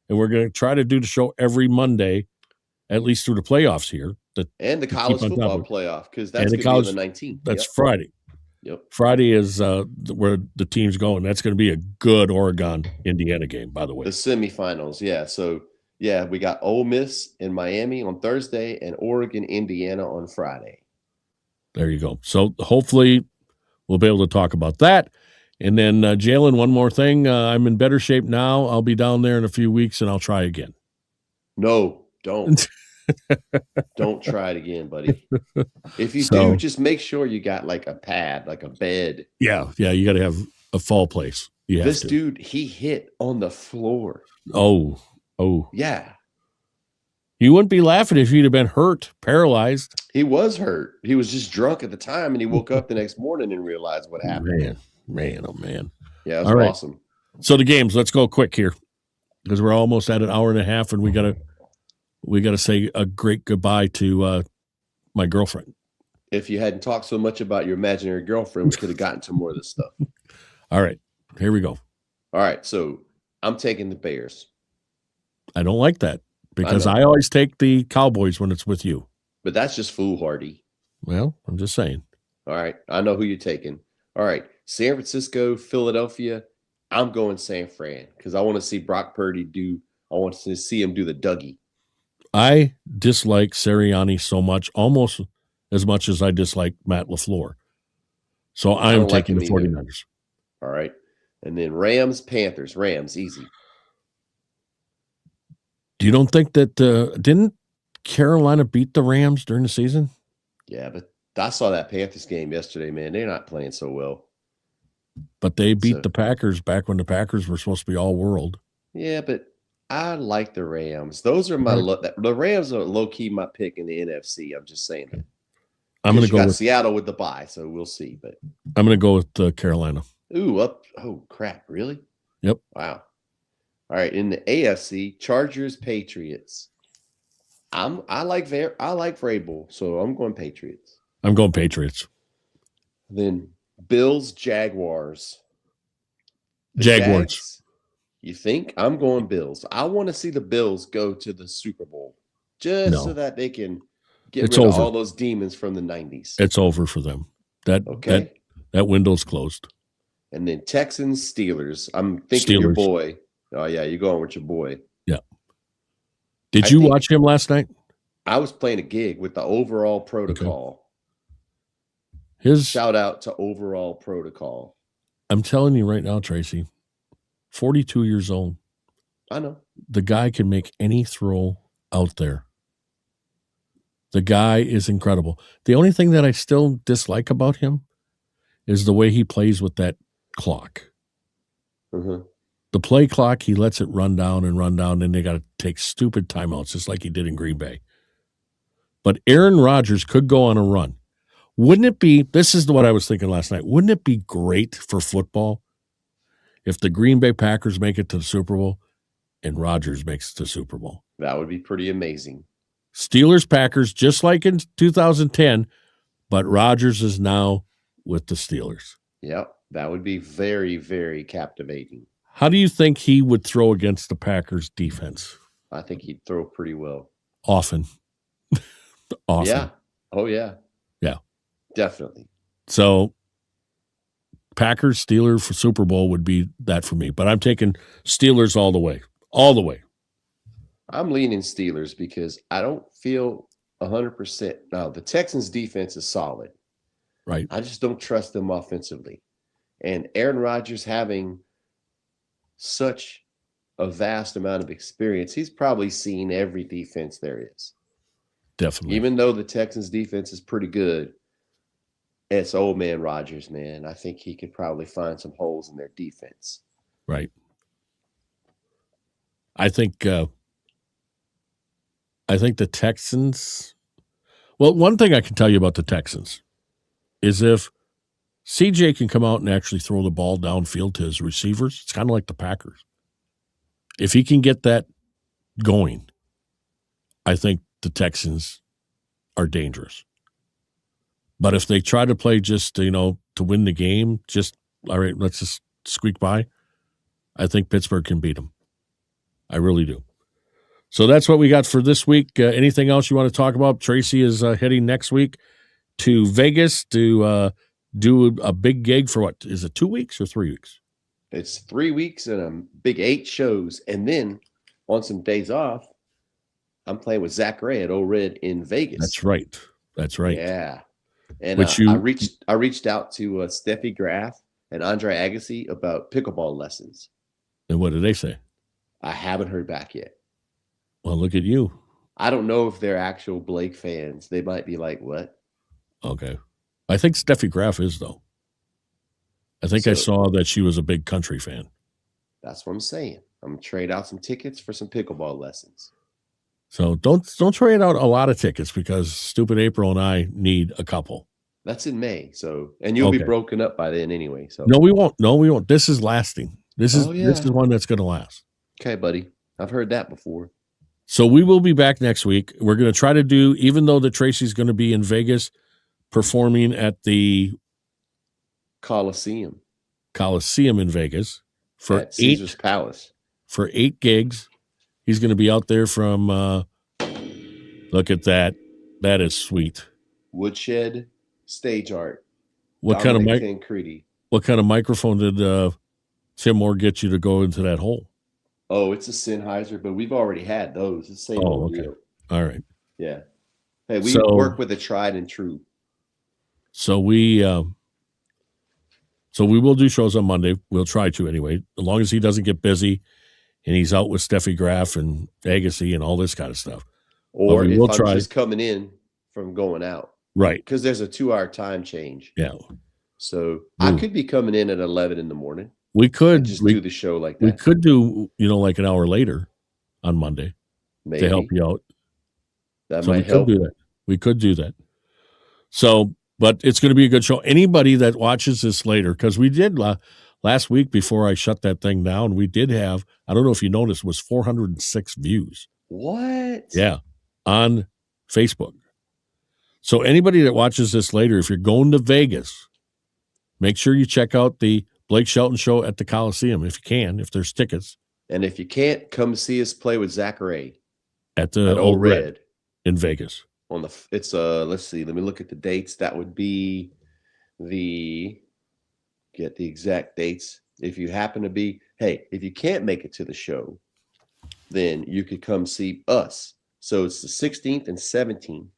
and we're going to try to do the show every Monday, at least through the playoffs here. And the college football playoff, because that's going to be on the 19th. That's Friday. Yep. Friday is where the team's going. That's going to be a good Oregon-Indiana game, by the way. The semifinals, yeah. So, yeah, we got Ole Miss in Miami on Thursday and Oregon-Indiana on Friday. There you go. So, hopefully, we'll be able to talk about that. And then, Jalen, one more thing. I'm in better shape now. I'll be down there in a few weeks, and I'll try again. No, don't. Don't try it again, buddy. If you do, just make sure you got like a pad, like a bed. Yeah, you got to have a fall place. This dude, he hit on the floor. Oh. Yeah. You wouldn't be laughing if you'd have been hurt, paralyzed. He was hurt. He was just drunk at the time, and he woke up the next morning and realized what happened. Man, oh man. Yeah, it was awesome. So the games, let's go quick here because we're almost at an hour and a half, and we got to say a great goodbye to my girlfriend. If you hadn't talked so much about your imaginary girlfriend, we could have gotten to more of this stuff. All right, here we go. All right, so I'm taking the Bears. I don't like that because I always take the Cowboys when it's with you. But that's just foolhardy. Well, I'm just saying. All right, I know who you're taking. All right, San Francisco, Philadelphia. I'm going San Fran because I want to see Brock Purdy I want to see him do the Dougie. I dislike Sirianni so much, almost as much as I dislike Matt LaFleur. So I'm taking the 49ers. All right. And then Rams, Panthers. Rams, easy. You don't think that didn't Carolina beat the Rams during the season? Yeah, but I saw that Panthers game yesterday, man. They're not playing so well. But they beat the Packers back when the Packers were supposed to be all world. Yeah, but I like the Rams. Those are the Rams are low key my pick in the NFC. I'm just saying that. I'm going to go with Seattle with the bye, so we'll see. But I'm going to go with Carolina. Ooh, oh crap! Really? Yep. Wow. All right, in the AFC, Chargers, Patriots. I like Vrabel, so I'm going Patriots. I'm going Patriots. Then Bills, Jaguars. Jaguars. You think? I'm going Bills. I want to see the Bills go to the Super Bowl so that they can get rid of all those demons from the 90s. It's over for them. That window's closed. And then Texans, Steelers. I'm thinking your boy. Oh, yeah, you're going with your boy. Yeah. Did you watch him last night? I was playing a gig with the Overall Protocol. Okay. Shout out to Overall Protocol. I'm telling you right now, Tracy, 42 years old. I know. The guy can make any throw out there. The guy is incredible. The only thing that I still dislike about him is the way he plays with that clock. Mm-hmm. The play clock, he lets it run down, and they got to take stupid timeouts, just like he did in Green Bay. But Aaron Rodgers could go on a run. Wouldn't it be, this is what I was thinking last night, wouldn't it be great for football if the Green Bay Packers make it to the Super Bowl and Rodgers makes it to the Super Bowl? That would be pretty amazing. Steelers, Packers, just like in 2010, but Rodgers is now with the Steelers. Yep, that would be very, very captivating. How do you think he would throw against the Packers defense? I think he'd throw pretty well. Often. Yeah. Oh, yeah. Yeah. Definitely. So Packers, Steelers for Super Bowl would be that for me. But I'm taking Steelers all the way. All the way. I'm leaning Steelers because I don't feel 100%. Now, the Texans' defense is solid. Right. I just don't trust them offensively. And Aaron Rodgers having such a vast amount of experience, he's probably seen every defense there is. Definitely. Even though the Texans' defense is pretty good, it's old man Rodgers, man. I think he could probably find some holes in their defense. Right. I think the Texans. Well, one thing I can tell you about the Texans is if CJ can come out and actually throw the ball downfield to his receivers, it's kind of like the Packers. If he can get that going, I think the Texans are dangerous. But if they try to play just, to win the game, just, all right, let's just squeak by, I think Pittsburgh can beat them. I really do. So that's what we got for this week. Anything else you want to talk about? Tracy is heading next week to Vegas to do a big gig for what? Is it 2 weeks or 3 weeks? It's 3 weeks and a big 8 shows. And then on some days off, I'm playing with Zach Ray at Old Red in Vegas. That's right. Yeah. And I reached out to Steffi Graf and Andre Agassi about pickleball lessons. And what did they say? I haven't heard back yet. Well, look at you. I don't know if they're actual Blake fans. They might be like, what? Okay. I think Steffi Graf is, though. I think I saw that she was a big country fan. That's what I'm saying. I'm going to trade out some tickets for some pickleball lessons. So don't trade out a lot of tickets because stupid April and I need a couple. That's in May. And you'll be broken up by then anyway. So No, we won't. This is lasting. This is one that's going to last. Okay, buddy. I've heard that before. So we will be back next week. We're going to try to do, even though that Tracy's going to be in Vegas performing at the Coliseum in Vegas at Caesar's Palace for 8 gigs. He's going to be out there from, look at that. That is sweet. Woodshed Stage Art. What kind of microphone did Tim Moore get you to go into that hole? Oh, it's a Sennheiser, but we've already had those. It's the same old deal. All right. Yeah. Hey, we work with a tried and true. So we will do shows on Monday. We'll try to anyway, as long as he doesn't get busy and he's out with Steffi Graf and Agassi and all this kind of stuff. Or if I'm just coming in from going out. Right. Because there's a 2-hour time change. Yeah. So I could be coming in at 11 in the morning. We could do the show like that. We could do, like an hour later on Monday to help you out. That might help. We could do that. So, but it's going to be a good show. Anybody that watches this later, because we did last week before I shut that thing down, we did have, I don't know if you noticed, was 406 views. What? Yeah, on Facebook. So anybody that watches this later, if you're going to Vegas, make sure you check out the Blake Shelton show at the Coliseum if you can, if there's tickets. And if you can't, come see us play with Zach Ray at Old Red in Vegas. It's let's see, let me look at the dates. That would be get the exact dates. If you happen to be, if you can't make it to the show, then you could come see us. So it's the 16th and 17th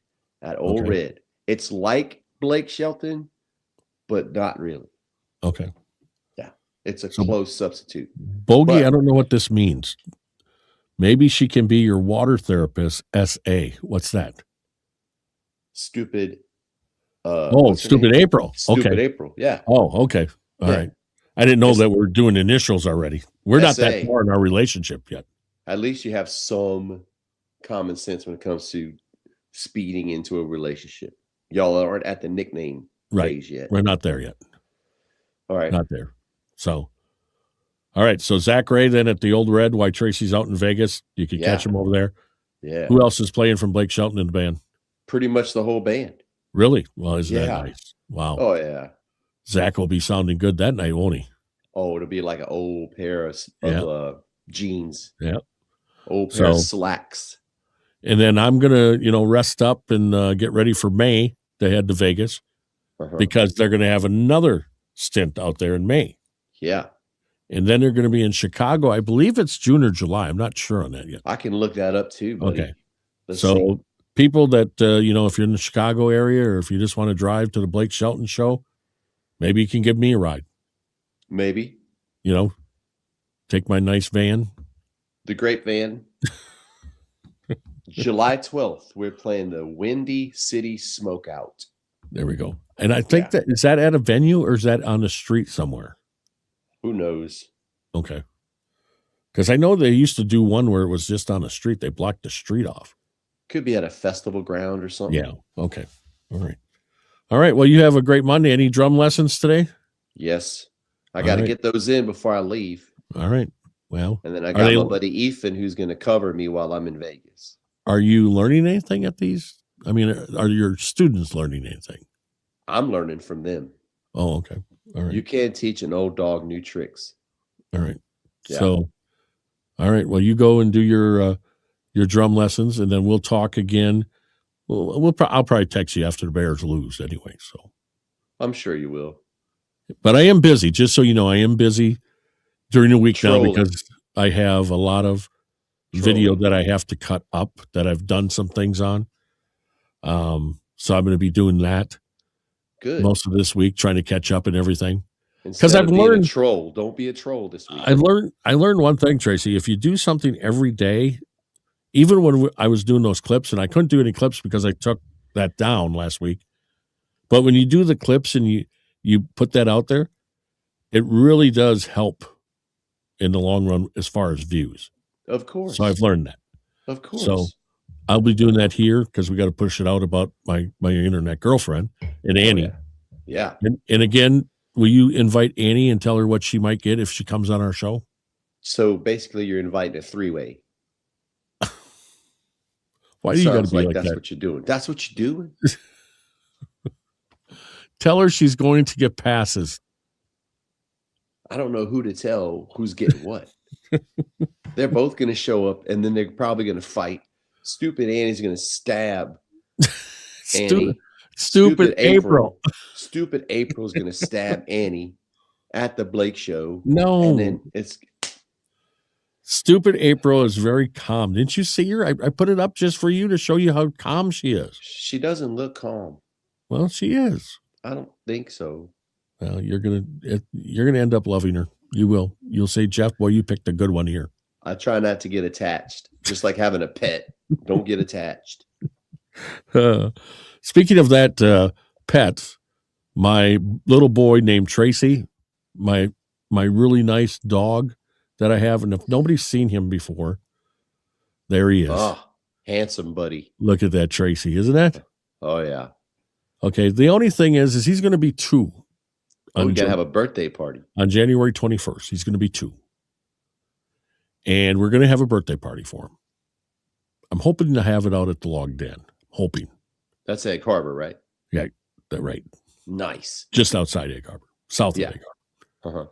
at Old Red. It's like Blake Shelton, but not really. Okay. Yeah. It's a close substitute. Bogey, I don't know what this means. Maybe she can be your water therapist, SA. What's that? Stupid. Stupid April. Stupid April. Yeah. Oh, okay. All right. I didn't know that we're doing initials already. We're not that far in our relationship yet. At least you have some common sense when it comes to speeding into a relationship. Y'all aren't at the nickname phase yet. We're not there yet. All right. Not there. So, all right. So Zach Ray then at the Old Red while Tracy's out in Vegas. You could catch him over there. Yeah. Who else is playing from Blake Shelton in the band? Pretty much the whole band. Really? Well, isn't that nice? Wow. Oh, yeah. Zach will be sounding good that night, won't he? Oh, it'll be like an old pair of jeans. Yeah. Old pair of slacks. And then I'm going to, rest up and get ready for May to head to Vegas because they're going to have another stint out there in May. Yeah. And then they're going to be in Chicago. I believe it's June or July. I'm not sure on that yet. I can look that up too, buddy. Okay. Let's see. People that, if you're in the Chicago area or if you just want to drive to the Blake Shelton show, maybe you can give me a ride. Maybe. Take my nice van. The great van. July 12th, we're playing the Windy City Smokeout. There we go. And I think is that at a venue or is that on the street somewhere? Who knows? Okay. Because I know they used to do one where it was just on the street. They blocked the street off. Could be at a festival ground or something. Yeah. Okay. All right. All right. Well, you have a great Monday. Any drum lessons today? Yes. I got to get those in before I leave. All right. Well. And then I got my buddy Ethan who's going to cover me while I'm in Vegas. Are you learning anything at these? I mean, are your students learning anything? I'm learning from them. Oh, okay. All right. You can't teach an old dog new tricks. All right. Yeah. So, all right. Well, you go and do your drum lessons, and then we'll talk again. I'll probably text you after the Bears lose anyway. So, I'm sure you will. But I am busy. Just so you know, I am busy during the week now because I have a lot of video that I have to cut up that I've done some things on. So I'm going to be doing that. Good. Most of this week, trying to catch up and everything. Because I've learned a troll. Don't be a troll this week. I learned one thing, Tracy. If you do something every day, even when I was doing those clips, and I couldn't do any clips because I took that down last week. But when you do the clips and you put that out there, it really does help in the long run as far as views. Of course. So I've learned that. Of course. So I'll be doing that here because we got to push it out about my internet girlfriend and Annie. Yeah. And again, will you invite Annie and tell her what she might get if she comes on our show? So basically, you're inviting a three-way. Why do you got to be like that? That's what you're doing. That's what you're doing. Tell her she's going to get passes. I don't know who to tell who's getting what. They're both going to show up, and then they're probably going to fight. Stupid Annie's going to stab Annie. Stupid April. Stupid April's going to stab Annie at the Blake show. No. And then it's... Stupid April is very calm. Didn't you see her? I put it up just for you to show you how calm she is. She doesn't look calm. Well, she is. I don't think so. Well, you're gonna end up loving her. You will. You'll say, Jeff, boy, you picked a good one here. I try not to get attached. Just like having a pet. Don't get attached. Speaking of that pet, my little boy named Tracy, my really nice dog that I have, and if nobody's seen him before, there he is. Oh, handsome buddy. Look at that, Tracy, isn't it? Oh, yeah. Okay, the only thing is he's going to be 2. We got to have a birthday party. On January 21st, he's going to be 2. And we're going to have a birthday party for him. I'm hoping to have it out at the Log Den. Hoping. That's Egg Harbor, right? Yeah, that's right. Nice. Just outside Egg Harbor. South of Egg Harbor. Uh-huh.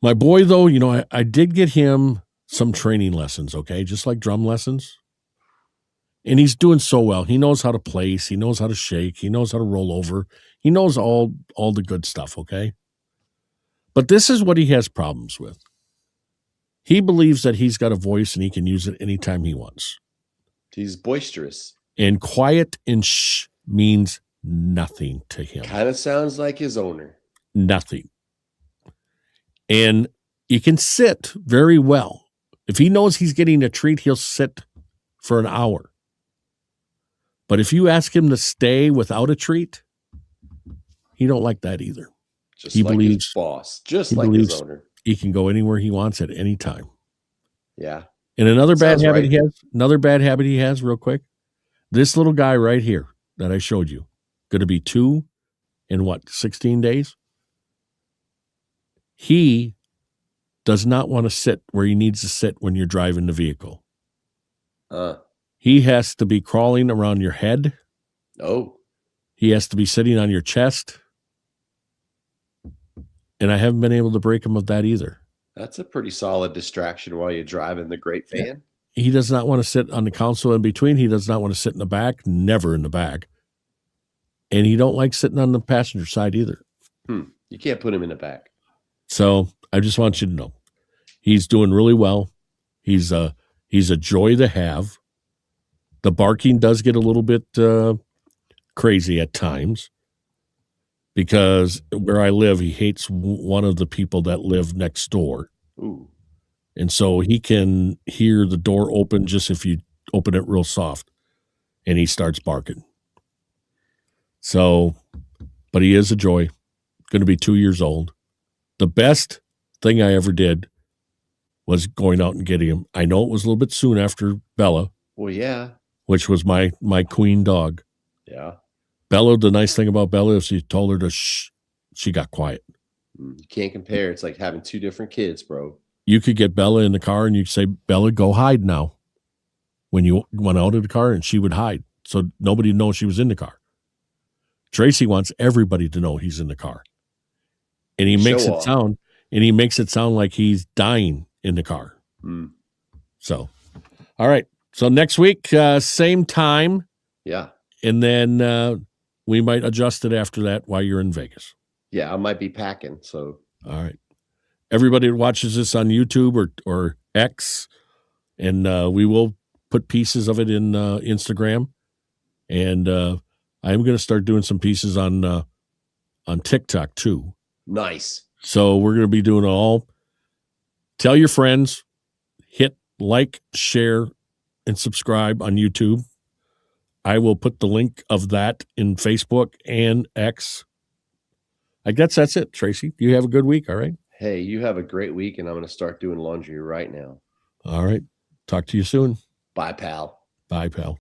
My boy, though, I did get him some training lessons, okay? Just like drum lessons. And he's doing so well. He knows how to place. He knows how to shake. He knows how to roll over. He knows all the good stuff, okay? But this is what he has problems with. He believes that he's got a voice and he can use it anytime he wants. He's boisterous. And quiet and shh means nothing to him. Kind of sounds like his owner. Nothing. And you can sit very well. If he knows he's getting a treat, he'll sit for an hour. But if you ask him to stay without a treat, he don't like that either. Just he like believes, his boss, just like his owner. He can go anywhere he wants at any time. Yeah. And another bad habit he has, real quick, this little guy right here that I showed you, going to be 2 in 16 days? He does not want to sit where he needs to sit when you're driving the vehicle. He has to be crawling around your head. Oh. He has to be sitting on your chest. And I haven't been able to break him of that either. That's a pretty solid distraction while you're driving the great van. Yeah. He does not want to sit on the console in between. He does not want to sit in the back, never in the back. And he don't like sitting on the passenger side either. You can't put him in the back. So I just want you to know, he's doing really well. He's a joy to have. The barking does get a little bit crazy at times. Because where I live, he hates one of the people that live next door. Ooh. And so he can hear the door open just if you open it real soft. And he starts barking. So, but he is a joy. Going to be 2 years old. The best thing I ever did was going out and getting him. I know it was a little bit soon after Bella. Well, yeah. Which was my queen dog. Yeah. Bella, the nice thing about Bella is you told her to shh, she got quiet. You can't compare. It's like having 2 different kids, bro. You could get Bella in the car and you'd say, Bella, go hide now. When you went out of the car, and she would hide. So nobody would know she was in the car. Tracy wants everybody to know he's in the car. And he makes it sound like he's dying in the car. So, all right. So next week, same time. Yeah. And then we might adjust it after that while you're in Vegas. Yeah, I might be packing. So, all right. Everybody that watches this on YouTube or X, and we will put pieces of it in Instagram. And I'm going to start doing some pieces on TikTok too. Nice. So we're going to be doing it all. Tell your friends, hit like, share, and subscribe on YouTube. I will put the link of that in Facebook and X. I guess that's it, Tracy. You have a good week, all right? Hey, you have a great week, and I'm going to start doing laundry right now. All right. Talk to you soon. Bye, pal. Bye, pal.